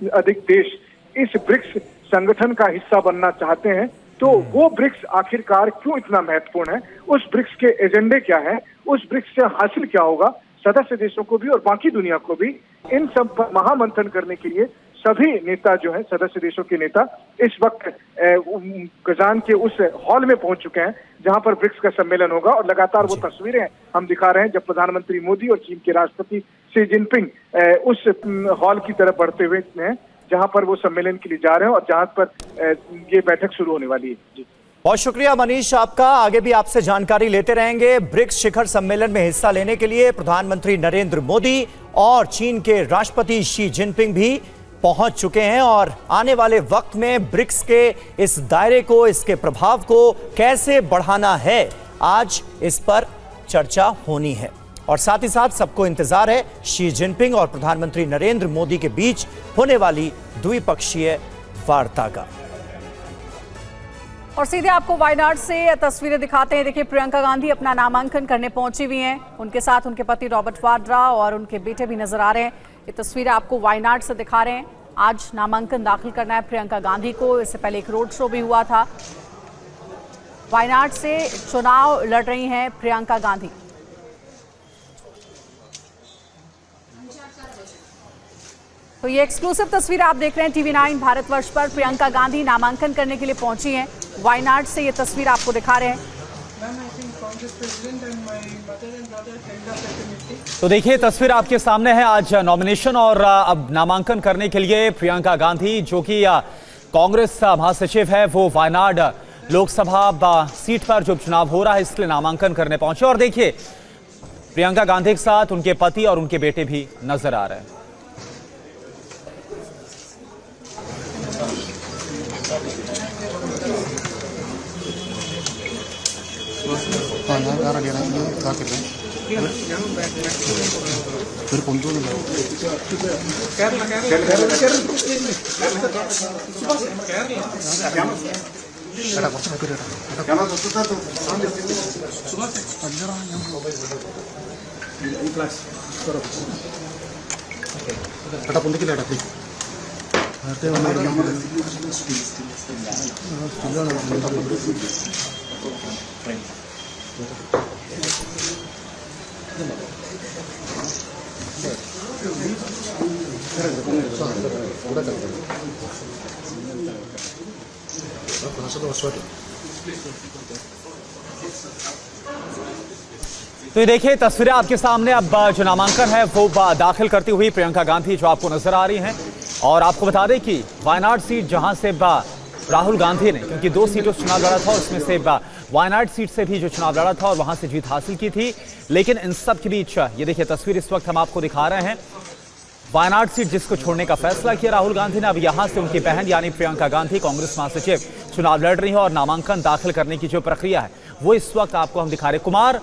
अधिक देश इस ब्रिक्स संगठन का हिस्सा बनना चाहते हैं, तो वो ब्रिक्स आखिरकार क्यों इतना महत्वपूर्ण है, उस ब्रिक्स के एजेंडे क्या है, उस ब्रिक्स से हासिल क्या होगा सदस्य देशों को भी और बाकी दुनिया को भी, इन सब पर महामंथन करने के लिए सभी नेता जो है, सदस्य देशों के नेता इस वक्त कजान के उस हॉल में पहुंच चुके हैं जहां पर ब्रिक्स का सम्मेलन होगा। और लगातार वो तस्वीरें हम दिखा रहे हैं जब प्रधानमंत्री मोदी और चीन के राष्ट्रपति शी जिनपिंग उस हॉल की तरफ बढ़ते हुए हैं जहां पर वो सम्मेलन के लिए जा रहे हैं और जहां पर ये बैठक शुरू होने वाली है। जी, बहुत शुक्रिया मनीष आपका। आगे भी आपसे जानकारी लेते रहेंगे। ब्रिक्स शिखर सम्मेलन में हिस्सा लेने के लिए प्रधानमंत्री नरेंद्र मोदी और चीन के राष्ट्रपति शी जिनपिंग भी पहुंच चुके हैं और आने वाले वक्त में ब्रिक्स के इस दायरे को, इसके प्रभाव को कैसे बढ़ाना है, आज इस पर चर्चा होनी है। और साथ ही साथ सबको इंतजार है शी जिनपिंग और प्रधानमंत्री नरेंद्र मोदी के बीच होने वाली द्विपक्षीय वार्ता का। और सीधे आपको वायनाड से तस्वीरें दिखाते हैं। देखिए, प्रियंका गांधी अपना नामांकन करने पहुंची हुई हैं। उनके साथ उनके पति रॉबर्ट वाड्रा और उनके बेटे भी नजर आ रहे हैं। ये तस्वीरें आपको वायनाड से दिखा रहे हैं। आज नामांकन दाखिल करना है प्रियंका गांधी को। इससे पहले एक रोड शो भी हुआ था। वायनाड से चुनाव लड़ रही हैं प्रियंका गांधी। तो ये एक्सक्लूसिव तस्वीर आप देख रहे हैं TV9 भारतवर्ष पर। प्रियंका गांधी नामांकन करने के लिए पहुंची हैं। वायनाड से ये तस्वीर आपको दिखा रहे हैं। तो देखिए, तस्वीर आपके सामने है। आज नॉमिनेशन और अब नामांकन करने के लिए प्रियंका गांधी, जो कि कांग्रेस महासचिव है, वो वायनाड लोकसभा सीट पर जो चुनाव हो रहा है इसके लिए नामांकन करने पहुंचे। और देखिए, प्रियंका गांधी के साथ उनके पति और उनके बेटे भी नजर आ रहे हैं। तो ये देखिए, तस्वीरें आपके सामने। अब जो नामांकन है वो दाखिल करती हुई प्रियंका गांधी जो आपको नजर आ रही हैं। और आपको बता दें कि वायनाड सीट जहां से राहुल गांधी ने, क्योंकि 2 सीटों से चुनाव लड़ा था और उसमें से वायनाड सीट से भी जो चुनाव लड़ा था और वहां से जीत हासिल की थी, लेकिन इन सब के बीच ये देखिए तस्वीर इस वक्त हम आपको दिखा रहे हैं। वायनाड सीट जिसको छोड़ने का फैसला किया राहुल गांधी ने, अब यहां से उनकी बहन यानी प्रियंका गांधी, कांग्रेस महासचिव, चुनाव लड़ रही है और नामांकन दाखिल करने की जो प्रक्रिया है वो इस वक्त आपको हम दिखा रहे। कुमार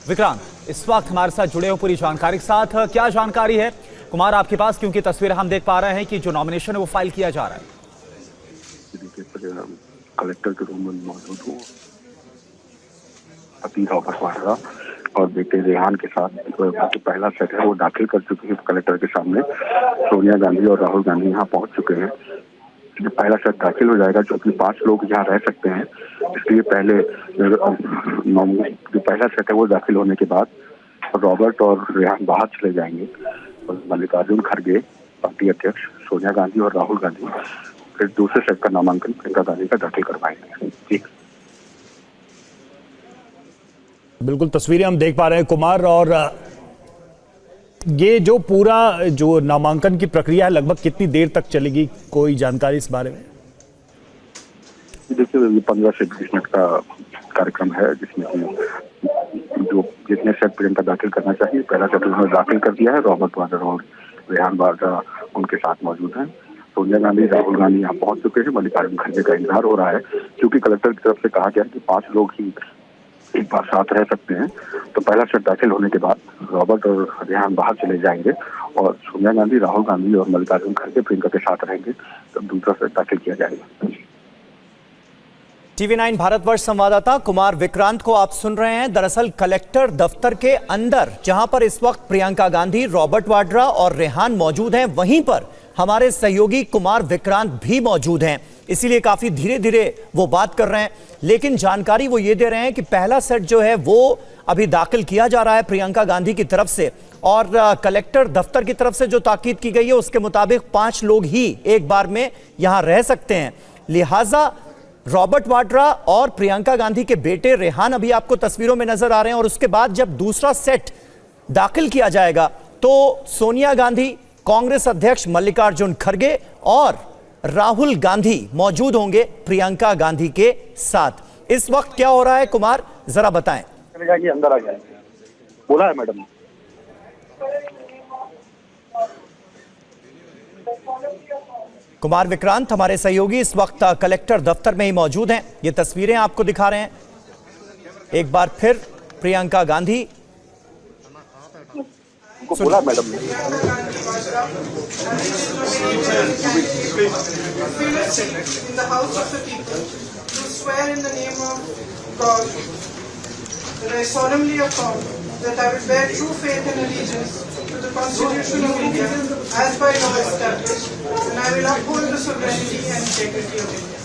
विक्रांत इस वक्त हमारे साथ जुड़े हो पूरी जानकारी के साथ। क्या जानकारी है कुमार आपके पास, क्योंकि तस्वीरें हम देख पा रहे हैं कि जो नॉमिनेशन है वो फाइल किया जा रहा है। कलेक्टर के रूम में मौजूद हूँ, पति रॉबर्ट वाड्रा और बेटे रेहान के साथ जो पहला सेट है वो दाखिल कर चुके हैं कलेक्टर के सामने। सोनिया गांधी और राहुल गांधी यहाँ पहुंच चुके हैं। जो पहला सेट दाखिल हो जाएगा, जो कि 5 लोग यहाँ रह सकते हैं, इसलिए पहले जो पहला सेट है वो दाखिल होने के बाद रॉबर्ट और रेहान बाहर चले जाएंगे और मल्लिकार्जुन खड़गे, पार्टी अध्यक्ष, सोनिया गांधी और राहुल गांधी फिर दूसरे सेट का नामांकन प्रियंका गांधी का दाखिल करवाएंगे। जी बिल्कुल, तस्वीरें हम देख पा रहे हैं कुमार। और ये जो पूरा जो नामांकन की प्रक्रिया है लगभग कितनी देर तक चलेगी, कोई जानकारी इस बारे में? देखिए, ये 15 से 20 मिनट का कार्यक्रम है जिसमें जो जितने सेट प्रियंका दाखिल करना चाहिए पहला सेट उन्होंने दाखिल कर दिया है। रॉबर्ट वाड्रा और रेहान वाड्रा उनके साथ मौजूद हैं। सोनिया गांधी, राहुल गांधी यहाँ पहुंच चुके हैं। मल्लिकार्जुन खड़गे का इंतजार हो रहा है क्योंकि कलेक्टर की तरफ से कहा गया है कि 5 लोग ही एक बार साथ रह सकते हैं। तो पहला सेट दाखिल होने के बाद रॉबर्ट और रेहान बाहर चले जाएंगे और सोनिया गांधी, राहुल गांधी और मल्लिकार्जुन खड़गे प्रियंका के साथ रहेंगे। तब दूसरा सेट दाखिल किया जाएगा। TV9 भारतवर्ष संवाददाता कुमार विक्रांत को आप सुन रहे हैं। दरअसल कलेक्टर दफ्तर के अंदर जहां पर इस वक्त प्रियंका गांधी, रॉबर्ट वाड्रा और रेहान मौजूद हैं, वहीं पर हमारे सहयोगी कुमार विक्रांत भी मौजूद हैं, इसीलिए काफी धीरे धीरे वो बात कर रहे हैं। लेकिन जानकारी वो ये दे रहे हैं कि पहला सेट जो है वो अभी दाखिल किया जा रहा है प्रियंका गांधी की तरफ से, और कलेक्टर दफ्तर की तरफ से जो ताकीद की गई है उसके मुताबिक 5 लोग ही एक बार में यहां रह सकते हैं। लिहाजा रॉबर्ट वाड्रा और प्रियंका गांधी के बेटे रेहान अभी आपको तस्वीरों में नजर आ रहे हैं, और उसके बाद जब दूसरा सेट दाखिल किया जाएगा तो सोनिया गांधी, कांग्रेस अध्यक्ष मल्लिकार्जुन खड़गे और राहुल गांधी मौजूद होंगे प्रियंका गांधी के साथ। इस वक्त क्या हो रहा है कुमार, जरा बताएं। अंदर आ गया, बोला है मैडम। कुमार विक्रांत हमारे सहयोगी इस वक्त कलेक्टर दफ्तर में ही मौजूद हैं, ये तस्वीरें आपको दिखा रहे हैं। एक बार फिर प्रियंका गांधी, बोला मैडम ने। That I solemnly affirm that I will bear true faith and allegiance to the Constitution of India as by law established, and I will uphold the sovereignty and integrity of India.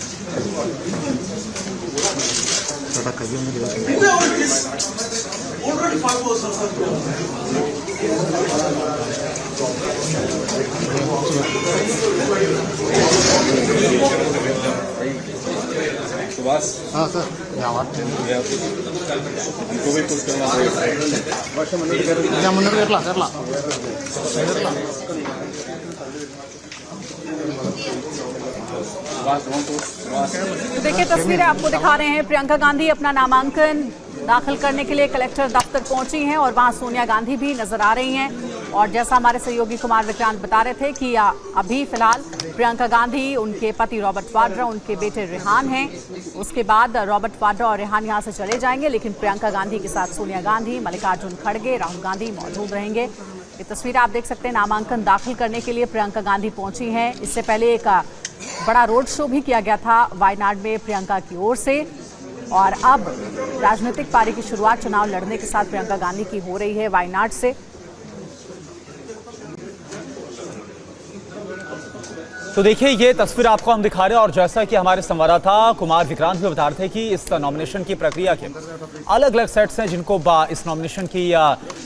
हाँ सर, देखिए तस्वीरें आपको दिखा रहे हैं। प्रियंका गांधी अपना नामांकन दाखिल करने के लिए कलेक्टर दफ्तर पहुंची हैं और वहां सोनिया गांधी भी नजर आ रही हैं। और जैसा हमारे सहयोगी कुमार विक्रांत बता रहे थे कि अभी फिलहाल प्रियंका गांधी, उनके पति रॉबर्ट वाड्रा, उनके बेटे रेहान हैं। उसके बाद रॉबर्ट वाड्रा और रेहान यहां से चले जाएंगे, लेकिन प्रियंका गांधी के साथ सोनिया गांधी, मल्लिकार्जुन खड़गे, राहुल गांधी मौजूद रहेंगे। ये तस्वीर आप देख सकते हैं, नामांकन दाखिल करने के लिए प्रियंका गांधी पहुंची हैं। इससे पहले एक बड़ा रोड शो भी किया गया था वायनाड में प्रियंका की ओर से, और अब राजनीतिक पारी की शुरुआत चुनाव लड़ने के साथ प्रियंका गांधी की हो रही है वायनाड से। तो देखिए ये तस्वीर आपको हम दिखा रहे हैं, और जैसा कि हमारे संवाददाता कुमार विक्रांत भी बता रहे थे कि इस नॉमिनेशन की प्रक्रिया के अलग अलग सेट्स हैं जिनको इस नॉमिनेशन की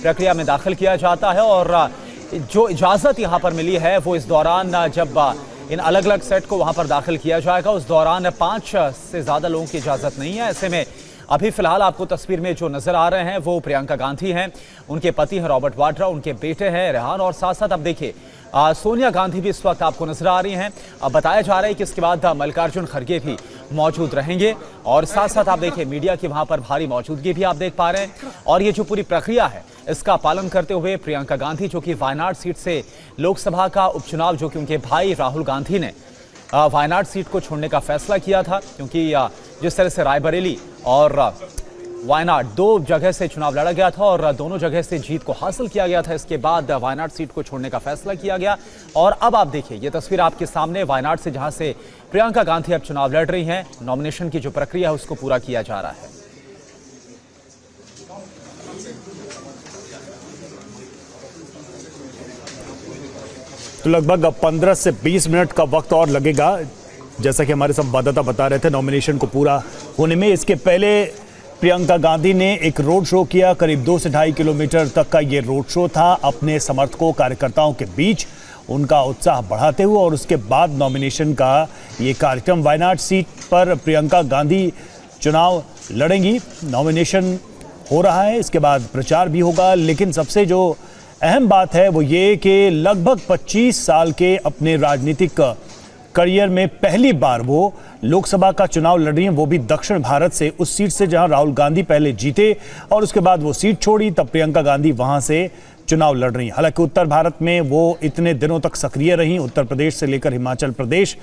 प्रक्रिया में दाखिल किया जाता है, और जो इजाज़त यहाँ पर मिली है वो इस दौरान जब इन अलग अलग सेट को वहाँ पर दाखिल किया जाएगा उस दौरान 5 से ज़्यादा लोगों की इजाज़त नहीं है। ऐसे में अभी फिलहाल आपको तस्वीर में जो नजर आ रहे हैं वो प्रियंका गांधी हैं, उनके पति हैं रॉबर्ट वाड्रा, उनके बेटे हैं रेहान, और साथ साथ अब देखिए सोनिया गांधी भी इस वक्त आपको नजर आ रही हैं। अब बताया जा रहा है कि इसके बाद मल्लिकार्जुन खड़गे भी मौजूद रहेंगे, और साथ साथ आप देखिए मीडिया की वहां पर भारी मौजूदगी भी आप देख पा रहे हैं। और ये जो पूरी प्रक्रिया है इसका पालन करते हुए प्रियंका गांधी, जो कि वायनाड सीट से लोकसभा का उपचुनाव, जो कि उनके भाई राहुल गांधी ने वायनाड सीट को छोड़ने का फैसला किया था, क्योंकि जिस तरह से रायबरेली और वायनाड 2 जगह से चुनाव लड़ा गया था और दोनों जगह से जीत को हासिल किया गया था, इसके बाद वायनाड सीट को छोड़ने का फैसला किया गया। और अब आप देखिए ये तस्वीर आपके सामने वायनाड से, जहां से प्रियंका गांधी अब चुनाव लड़ रही हैं। नॉमिनेशन की जो प्रक्रिया है उसको पूरा किया जा रहा है। तो लगभग 15 से 20 मिनट का वक्त और लगेगा, जैसा कि हमारे संवाददाता बता रहे थे, नॉमिनेशन को पूरा होने में। इसके पहले प्रियंका गांधी ने एक रोड शो किया, करीब 2 से 2.5 किलोमीटर तक का ये रोड शो था, अपने समर्थकों कार्यकर्ताओं के बीच उनका उत्साह बढ़ाते हुए। और उसके बाद नॉमिनेशन का ये कार्यक्रम, वायनाड सीट पर प्रियंका गांधी चुनाव लड़ेंगी, नॉमिनेशन हो रहा है, इसके बाद प्रचार भी होगा। लेकिन सबसे जो अहम बात है वो ये कि लगभग 25 साल के अपने राजनीतिक करियर में पहली बार वो लोकसभा का चुनाव लड़ रही हैं, वो भी दक्षिण भारत से, उस सीट से जहां राहुल गांधी पहले जीते और उसके बाद वो सीट छोड़ी, तब प्रियंका गांधी वहां से चुनाव लड़ रही हैं। हालांकि उत्तर भारत में वो इतने दिनों तक सक्रिय रहीं, उत्तर प्रदेश से लेकर हिमाचल प्रदेश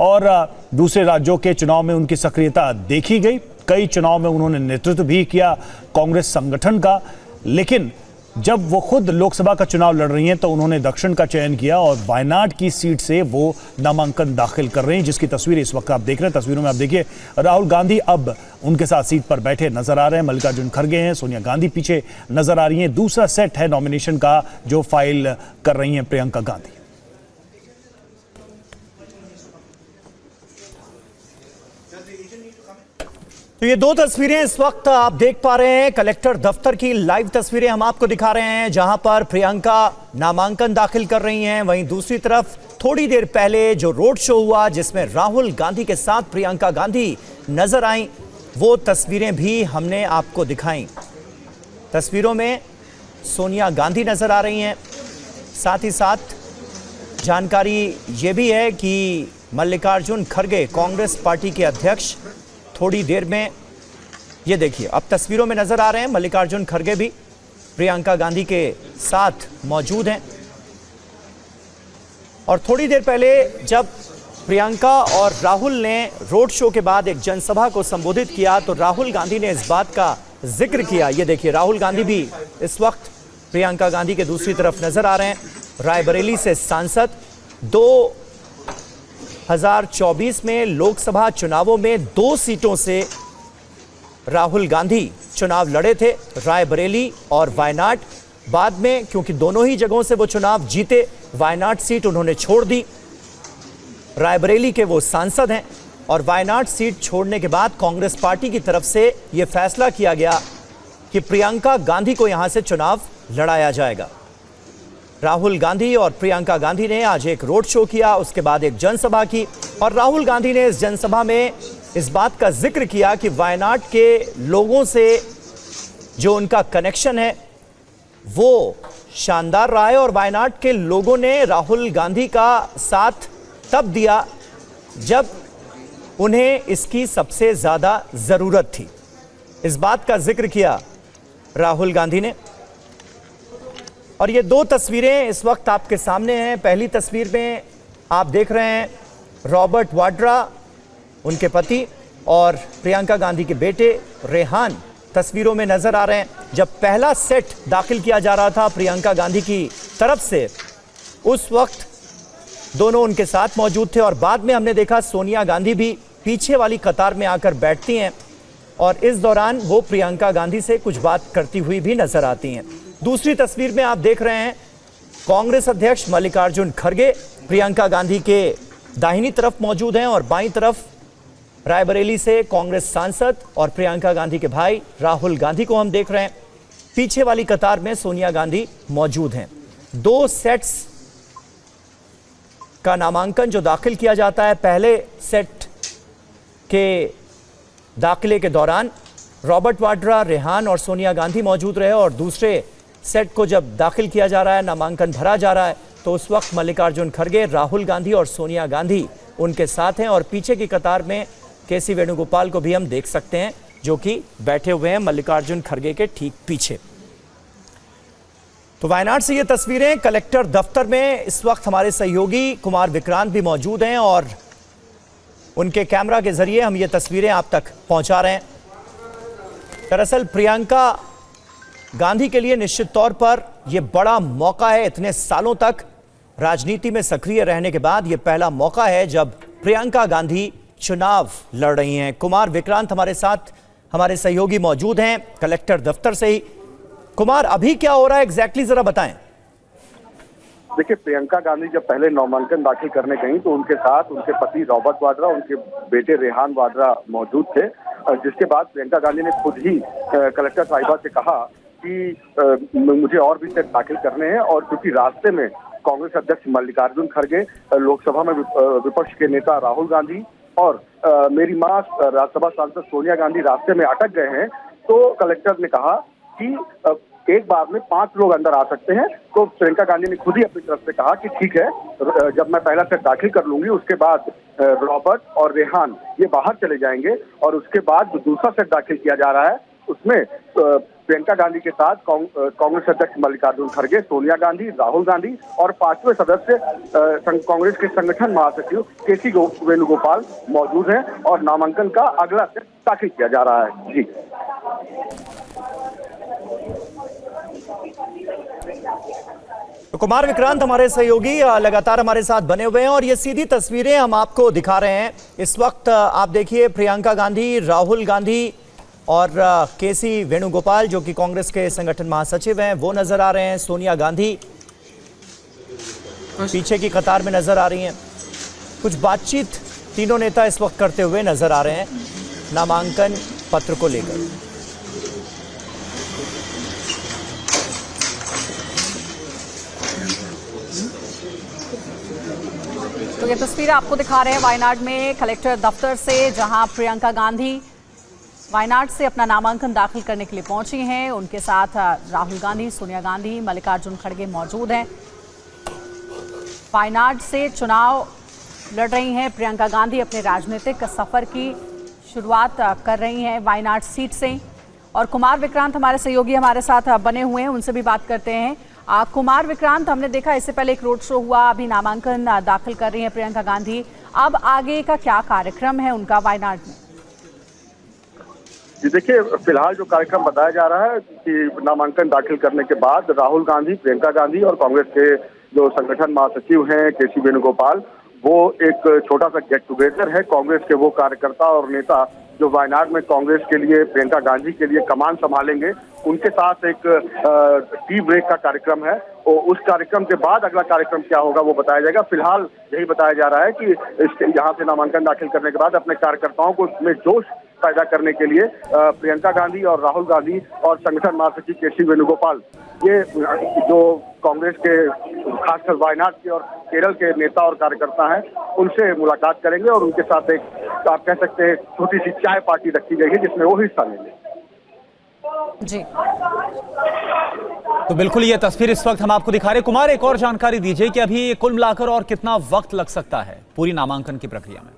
और दूसरे राज्यों के चुनाव में उनकी सक्रियता देखी गई। कई चुनाव में उन्होंने नेतृत्व भी किया कांग्रेस संगठन का, लेकिन जब वो खुद लोकसभा का चुनाव लड़ रही हैं तो उन्होंने दक्षिण का चयन किया और वायनाड की सीट से वो नामांकन दाखिल कर रही हैं, जिसकी तस्वीर इस वक्त आप देख रहे हैं। तस्वीरों में आप देखिए राहुल गांधी अब उनके साथ सीट पर बैठे नजर आ रहे हैं, मल्लिकार्जुन खड़गे हैं, सोनिया गांधी पीछे नजर आ रही हैं। दूसरा सेट है नॉमिनेशन का जो फाइल कर रही हैं प्रियंका गांधी। तो ये दो तस्वीरें इस वक्त आप देख पा रहे हैं, कलेक्टर दफ्तर की लाइव तस्वीरें हम आपको दिखा रहे हैं, जहां पर प्रियंका नामांकन दाखिल कर रही हैं। वहीं दूसरी तरफ थोड़ी देर पहले जो रोड शो हुआ जिसमें राहुल गांधी के साथ प्रियंका गांधी नजर आई, वो तस्वीरें भी हमने आपको दिखाई। तस्वीरों में सोनिया गांधी नजर आ रही हैं। साथ ही साथ जानकारी ये भी है कि मल्लिकार्जुन खड़गे कांग्रेस पार्टी के अध्यक्ष थोड़ी देर में, ये देखिए अब तस्वीरों में नजर आ रहे हैं, मल्लिकार्जुन खड़गे भी प्रियंका गांधी के साथ मौजूद हैं। और थोड़ी देर पहले जब प्रियंका और राहुल ने रोड शो के बाद एक जनसभा को संबोधित किया तो राहुल गांधी ने इस बात का जिक्र किया। ये देखिए राहुल गांधी भी इस वक्त प्रियंका गांधी के दूसरी तरफ नजर आ रहे हैं। रायबरेली से सांसद 2024 में लोकसभा चुनावों में 2 सीटों से राहुल गांधी चुनाव लड़े थे, रायबरेली और वायनाड। बाद में क्योंकि दोनों ही जगहों से वो चुनाव जीते, वायनाड सीट उन्होंने छोड़ दी। रायबरेली के वो सांसद हैं और वायनाड सीट छोड़ने के बाद कांग्रेस पार्टी की तरफ से यह फैसला किया गया कि प्रियंका गांधी को यहां से चुनाव लड़ाया जाएगा। राहुल गांधी और प्रियंका गांधी ने आज एक रोड शो किया, उसके बाद एक जनसभा की और राहुल गांधी ने इस जनसभा में इस बात का जिक्र किया कि वायनाड के लोगों से जो उनका कनेक्शन है वो शानदार रहा है और वायनाड के लोगों ने राहुल गांधी का साथ तब दिया जब उन्हें इसकी सबसे ज्यादा जरूरत थी। इस बात का जिक्र किया राहुल गांधी ने। और ये 2 तस्वीरें इस वक्त आपके सामने हैं। पहली तस्वीर में आप देख रहे हैं रॉबर्ट वाड्रा, उनके पति, और प्रियंका गांधी के बेटे रेहान तस्वीरों में नजर आ रहे हैं। जब पहला सेट दाखिल किया जा रहा था प्रियंका गांधी की तरफ से, उस वक्त दोनों उनके साथ मौजूद थे और बाद में हमने देखा सोनिया गांधी भी पीछे वाली कतार में आकर बैठती हैं और इस दौरान वो प्रियंका गांधी से कुछ बात करती हुई भी नजर आती हैं। दूसरी तस्वीर में आप देख रहे हैं कांग्रेस अध्यक्ष मल्लिकार्जुन खड़गे प्रियंका गांधी के दाहिनी तरफ मौजूद हैं और बाईं तरफ रायबरेली से कांग्रेस सांसद और प्रियंका गांधी के भाई राहुल गांधी को हम देख रहे हैं। पीछे वाली कतार में सोनिया गांधी मौजूद हैं। 2 सेट्स का नामांकन जो दाखिल किया जाता है, पहले सेट के दाखिले के दौरान रॉबर्ट वाड्रा, रेहान और सोनिया गांधी मौजूद रहे और दूसरे सेट को जब दाखिल किया जा रहा है, नामांकन भरा जा रहा है, तो उस वक्त मल्लिकार्जुन खड़गे, राहुल गांधी और सोनिया गांधी उनके साथ हैं और पीछे की कतार में केसी वेणुगोपाल को भी हम देख सकते हैं जो कि बैठे हुए हैं मल्लिकार्जुन खड़गे के ठीक पीछे। तो वायनाड से ये तस्वीरें कलेक्टर दफ्तर में इस वक्त हमारे सहयोगी कुमार विक्रांत भी मौजूद हैं और उनके कैमरा के जरिए हम ये तस्वीरें आप तक पहुंचा रहे हैं। दरअसल प्रियंका गांधी के लिए निश्चित तौर पर यह बड़ा मौका है। इतने सालों तक राजनीति में सक्रिय रहने के बाद यह पहला मौका है जब प्रियंका गांधी चुनाव लड़ रही हैं। कुमार विक्रांत हमारे साथ, हमारे सहयोगी मौजूद हैं कलेक्टर दफ्तर से ही। कुमार, अभी क्या हो रहा है एग्जैक्टली, जरा बताएं। देखिए, प्रियंका गांधी जब पहले नामांकन दाखिल करने गई तो उनके साथ उनके पति रॉबर्ट वाड्रा, उनके बेटे रेहान वाड्रा मौजूद थे, जिसके बाद प्रियंका गांधी ने खुद ही कलेक्टर साहिबा से कहा कि मुझे और भी सेट दाखिल करने हैं और क्योंकि रास्ते में कांग्रेस अध्यक्ष मल्लिकार्जुन खड़गे, लोकसभा में विपक्ष के नेता राहुल गांधी और मेरी मां राज्यसभा सांसद सोनिया गांधी रास्ते में अटक गए हैं, तो कलेक्टर ने कहा कि एक बार में 5 लोग अंदर आ सकते हैं। तो प्रियंका गांधी ने खुद ही अपनी तरफ से कहा कि ठीक है, जब मैं पहला सेट दाखिल कर लूंगी उसके बाद रॉबर्ट और रेहान ये बाहर चले जाएंगे और उसके बाद जो दूसरा सेट दाखिल किया जा रहा है उसमें प्रियंका गांधी के साथ कांग्रेस अध्यक्ष मल्लिकार्जुन खड़गे, सोनिया गांधी, राहुल गांधी और 5वें सदस्य कांग्रेस के संगठन महासचिव केसी वेणुगोपाल मौजूद हैं और नामांकन का अगला सेट दाखिल किया जा रहा है। जी तो कुमार विक्रांत हमारे सहयोगी लगातार हमारे साथ बने हुए हैं और ये सीधी तस्वीरें हम आपको दिखा रहे हैं। इस वक्त आप देखिए प्रियंका गांधी, राहुल गांधी और केसी वेणुगोपाल जो कि कांग्रेस के संगठन महासचिव हैं वो नजर आ रहे हैं। सोनिया गांधी पीछे की कतार में नजर आ रही हैं। कुछ बातचीत तीनों नेता इस वक्त करते हुए नजर आ रहे हैं। नामांकन पत्र को लेकर। तो ये तस्वीर आपको दिखा रहे हैं वायनाड में कलेक्टर दफ्तर से, जहां प्रियंका गांधी वायनाड से अपना नामांकन दाखिल करने के लिए पहुंची हैं। उनके साथ राहुल गांधी, सोनिया गांधी, मल्लिकार्जुन खड़गे मौजूद हैं। वायनाड से चुनाव लड़ रही हैं प्रियंका गांधी, अपने राजनीतिक सफर की शुरुआत कर रही हैं वायनाड सीट से। और कुमार विक्रांत हमारे सहयोगी हमारे साथ बने हुए हैं, उनसे भी बात करते हैं। कुमार विक्रांत, हमने देखा इससे पहले एक रोड शो हुआ, अभी नामांकन दाखिल कर रही हैं प्रियंका गांधी। अब आगे का क्या कार्यक्रम है उनका वायनाड में? जी देखिए, फिलहाल जो कार्यक्रम बताया जा रहा है कि नामांकन दाखिल करने के बाद राहुल गांधी, प्रियंका गांधी और कांग्रेस के जो संगठन महासचिव हैं केसी वेणुगोपाल, वो एक छोटा सा गेट टुगेदर है। कांग्रेस के वो कार्यकर्ता और नेता जो वायनाड में कांग्रेस के लिए, प्रियंका गांधी के लिए कमान संभालेंगे, उनके साथ एक टी ब्रेक का कार्यक्रम है। और उस कार्यक्रम के बाद अगला कार्यक्रम क्या होगा वो बताया जाएगा। फिलहाल यही बताया जा रहा है कि यहाँ से नामांकन दाखिल करने के बाद अपने कार्यकर्ताओं को उसमें जोश पैदा करने के लिए प्रियंका गांधी और राहुल गांधी और संगठन महासचिव केसी वेणुगोपाल, ये जो कांग्रेस के खासकर वायनाड के और केरल के नेता और कार्यकर्ता हैं, उनसे मुलाकात करेंगे और उनके साथ एक, आप कह सकते हैं, छोटी सी चाय पार्टी रखी गई है जिसमें वो हिस्सा लेंगे। जी, तो बिल्कुल ये तस्वीर इस वक्त हम आपको दिखा रहे हैं। कुमार, एक और जानकारी दीजिए कि अभी कुल मिलाकर और कितना वक्त लग सकता है पूरी नामांकन की प्रक्रिया में?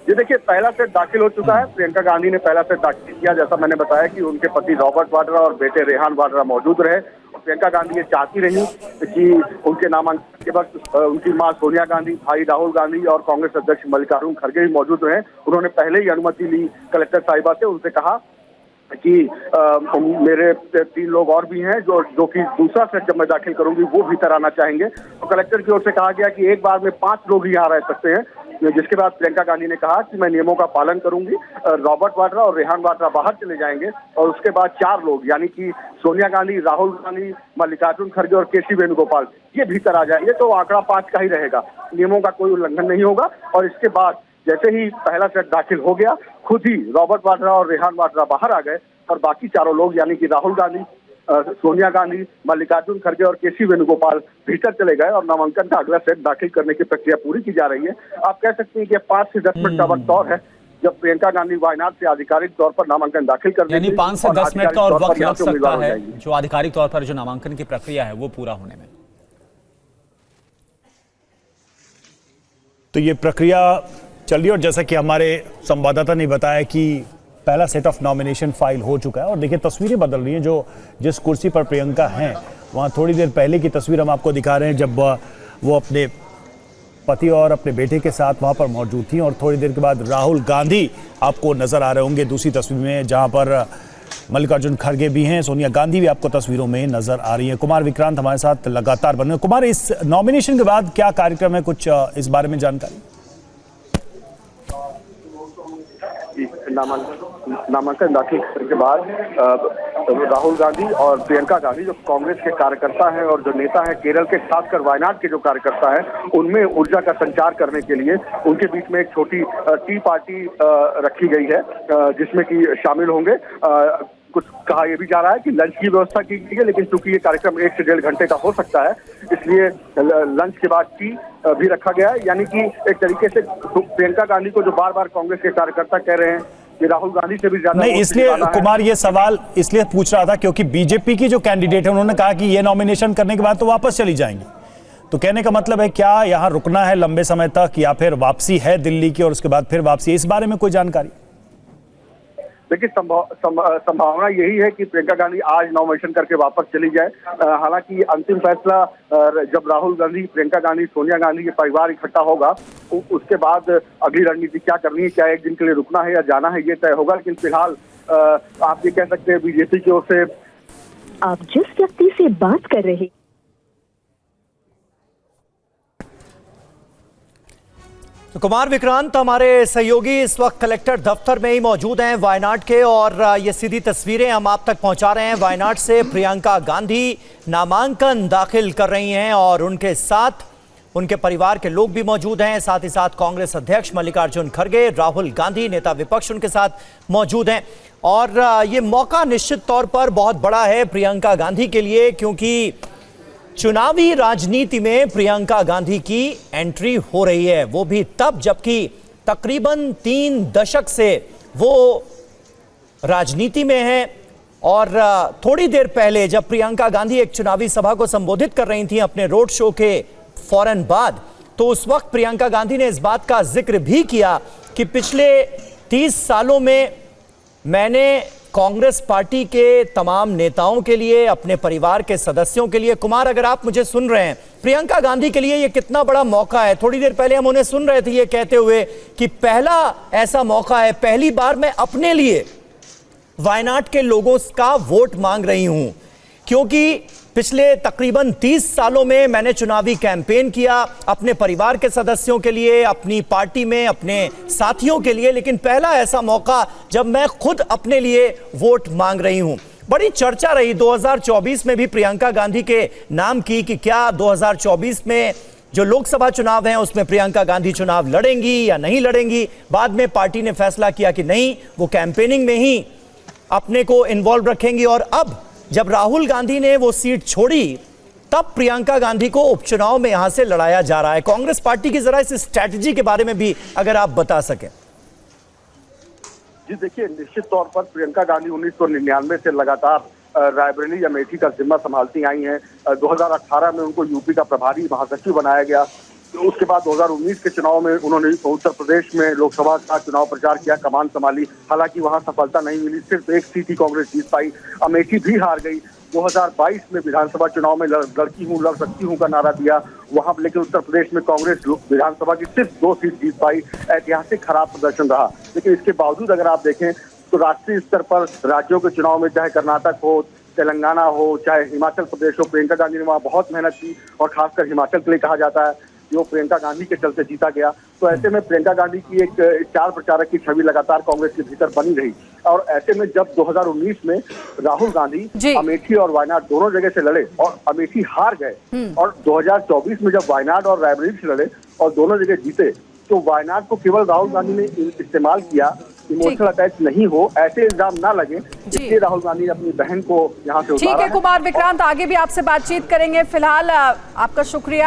ये देखिए, पहला सेट दाखिल हो चुका है। प्रियंका गांधी ने पहला सेट दाखिल किया। जैसा मैंने बताया कि उनके पति रॉबर्ट वाड्रा और बेटे रेहान वाड्रा मौजूद रहे। प्रियंका गांधी ये चाहती रही कि उनके नामांकन के वक्त उनकी मां सोनिया गांधी, भाई राहुल गांधी और कांग्रेस अध्यक्ष मल्लिकार्जुन खड़गे भी मौजूद रहे। उन्होंने पहले ही अनुमति ली कलेक्टर साहिबा से, उनसे कहा कि मेरे 3 लोग और भी हैं जो कि दूसरा सेट जब मैं दाखिल करूंगी वो भीतर आना चाहेंगे। तो कलेक्टर की ओर से कहा गया कि एक बार में 5 लोग ही यहाँ रह सकते हैं। जिसके बाद प्रियंका गांधी ने कहा कि मैं नियमों का पालन करूंगी। रॉबर्ट वाड्रा और रेहान वाड्रा बाहर चले जाएंगे और उसके बाद 4 लोग यानी कि सोनिया गांधी, राहुल गांधी, मल्लिकार्जुन खड़गे और केसी वेणुगोपाल, ये भीतर आ जाएंगे। तो आंकड़ा 5 का ही रहेगा, नियमों का कोई उल्लंघन नहीं होगा। और इसके बाद जैसे ही पहला सेट दाखिल हो गया, खुद ही रॉबर्ट वाड्रा और रेहान वाड्रा बाहर आ गए और बाकी 4 लोग यानी कि राहुल गांधी, सोनिया गांधी, मल्लिकार्जुन खड़गे और केसी वेणुगोपाल भीतर चले गए और नामांकन का अगला सेट दाखिल करने की प्रक्रिया पूरी की जा रही है। आप कह सकते हैं कि 5 से 10 मिनट का वक्त और है जब प्रियंका गांधी वायनाड से आधिकारिक तौर पर नामांकन दाखिल कर यानी 5 से 10 मिनट का और वक्त लग सकता है जो आधिकारिक तौर पर जो नामांकन की प्रक्रिया है वो पूरा होने में। तो ये प्रक्रिया चल रही है और जैसा कि हमारे संवाददाता ने बताया कि पहला सेट ऑफ नॉमिनेशन फाइल हो चुका है। और देखिए तस्वीरें बदल रही हैं, जो जिस कुर्सी पर प्रियंका हैं वहाँ थोड़ी देर पहले की तस्वीर हम आपको दिखा रहे हैं जब वो अपने पति और अपने बेटे के साथ वहाँ पर मौजूद थी। और थोड़ी देर के बाद राहुल गांधी आपको नजर आ रहे होंगे दूसरी तस्वीर में, जहाँ पर मल्लिकार्जुन खड़गे भी हैं, सोनिया गांधी भी आपको तस्वीरों में नजर आ रही है। कुमार विक्रांत हमारे साथ लगातार बने। कुमार, इस नॉमिनेशन के बाद क्या कार्यक्रम है, कुछ इस बारे में जानकारी? नामांकन दाखिल करने के बाद राहुल गांधी और प्रियंका गांधी जो कांग्रेस के कार्यकर्ता हैं और जो नेता हैं केरल के, खासकर वायनाड के जो कार्यकर्ता हैं, उनमें ऊर्जा का संचार करने के लिए उनके बीच में एक छोटी टी पार्टी रखी गई है जिसमें कि शामिल होंगे। कुछ कहा यह भी जा रहा है कि लंच की व्यवस्था की गई है, लेकिन चूंकि ये कार्यक्रम 1 से 1.5 घंटे का हो सकता है इसलिए लंच के बाद टी भी रखा गया है। यानी कि एक तरीके से प्रियंका गांधी को जो बार बार कांग्रेस के कार्यकर्ता कह रहे हैं कि राहुल गांधी से भी ज्यादा नहीं, इसलिए कुमार ये सवाल इसलिए पूछ रहा था क्योंकि बीजेपी की जो कैंडिडेट है उन्होंने कहा कि ये नॉमिनेशन करने के बाद तो वापस चली जाएंगी। तो कहने का मतलब है क्या यहाँ रुकना है लंबे समय तक या फिर वापसी है दिल्ली की और उसके बाद फिर वापसी, इस बारे में कोई जानकारी? देखिए, संभावना यही है कि प्रियंका गांधी आज नॉमिनेशन करके वापस चली जाए। हालांकि अंतिम फैसला जब राहुल गांधी, प्रियंका गांधी, सोनिया गांधी के परिवार इकट्ठा होगा उसके बाद अगली रणनीति क्या करनी है, क्या एक दिन के लिए रुकना है या जाना है, ये तय होगा। लेकिन फिलहाल आप ये कह सकते हैं बीजेपी की ओर से आप जिस व्यक्ति से बात कर रहे हैं। तो कुमार विक्रांत हमारे सहयोगी इस वक्त कलेक्टर दफ्तर में ही मौजूद हैं वायनाड के, और ये सीधी तस्वीरें हम आप तक पहुंचा रहे हैं। वायनाड से प्रियंका गांधी नामांकन दाखिल कर रही हैं और उनके साथ उनके परिवार के लोग भी मौजूद हैं। साथ ही साथ कांग्रेस अध्यक्ष मल्लिकार्जुन खड़गे, राहुल गांधी नेता विपक्ष उनके साथ मौजूद हैं। और ये मौका निश्चित तौर पर बहुत बड़ा है प्रियंका गांधी के लिए, क्योंकि चुनावी राजनीति में प्रियंका गांधी की एंट्री हो रही है, वो भी तब जबकि तकरीबन 3 दशक से वो राजनीति में है। और थोड़ी देर पहले जब प्रियंका गांधी एक चुनावी सभा को संबोधित कर रही थी अपने रोड शो के फौरन बाद, तो उस वक्त प्रियंका गांधी ने इस बात का जिक्र भी किया कि पिछले 30 सालों में मैंने कांग्रेस पार्टी के तमाम नेताओं के लिए, अपने परिवार के सदस्यों के लिए, कुमार अगर आप मुझे सुन रहे हैं, प्रियंका गांधी के लिए ये कितना बड़ा मौका है। थोड़ी देर पहले हम उन्हें सुन रहे थे ये कहते हुए कि पहला ऐसा मौका है, पहली बार मैं अपने लिए वायनाड के लोगों का वोट मांग रही हूं, क्योंकि पिछले तकरीबन 30 सालों में मैंने चुनावी कैंपेन किया अपने परिवार के सदस्यों के लिए, अपनी पार्टी में अपने साथियों के लिए, लेकिन पहला ऐसा मौका जब मैं खुद अपने लिए वोट मांग रही हूं। बड़ी चर्चा रही 2024 में भी प्रियंका गांधी के नाम की कि क्या 2024 में जो लोकसभा चुनाव हैं उसमें प्रियंका गांधी चुनाव लड़ेंगी या नहीं लड़ेंगी। बाद में पार्टी ने फैसला किया कि नहीं, वो कैंपेनिंग में ही अपने को इन्वॉल्व रखेंगी। और अब जब राहुल गांधी ने वो सीट छोड़ी, तब प्रियंका गांधी को उपचुनाव में यहां से लड़ाया जा रहा है। कांग्रेस पार्टी की जरा इस स्ट्रैटेजी के बारे में भी अगर आप बता सकें। जी देखिए, निश्चित तौर पर प्रियंका गांधी 1999 से लगातार रायबरेली अमेठी का जिम्मा संभालती आई हैं। 2018 में उनको यूपी का प्रभारी महासचिव बनाया गया। तो उसके बाद 2019 के चुनाव में उन्होंने उत्तर प्रदेश में लोकसभा का चुनाव प्रचार किया, कमान संभाली। हालांकि वहां सफलता नहीं मिली, सिर्फ एक सीट ही कांग्रेस जीत पाई, अमेठी भी हार गई। 2022 में विधानसभा चुनाव में लड़ सकती हूं का नारा दिया वहां, लेकिन उत्तर प्रदेश में कांग्रेस विधानसभा की सिर्फ 2 सीट जीत पाई। ऐतिहासिक खराब प्रदर्शन रहा। लेकिन इसके बावजूद अगर आप देखें तो राष्ट्रीय स्तर पर राज्यों के चुनाव में, चाहे कर्नाटक हो, तेलंगाना हो, चाहे हिमाचल प्रदेश हो, प्रियंका गांधी ने वहां बहुत मेहनत की। और खासकर हिमाचल के लिए कहा जाता है जो प्रियंका गांधी के चलते जीता गया। तो ऐसे में प्रियंका गांधी की एक स्टार प्रचारक की छवि लगातार कांग्रेस के भीतर बनी रही। और ऐसे में जब 2019 में राहुल गांधी अमेठी और वायनाड दोनों जगह से लड़े और अमेठी हार गए, और 2024 में जब वायनाड और रायबरेली से लड़े और दोनों जगह जीते, तो वायनाड को केवल राहुल गांधी ने इस्तेमाल किया, इमोशनल अटैच नहीं हो, ऐसे इल्जाम ना लगे, इसलिए राहुल गांधी ने अपनी बहन को यहाँ से उतारा। ठीक है कुमार विक्रांत, आगे भी आपसे बातचीत करेंगे। फिलहाल आपका शुक्रिया।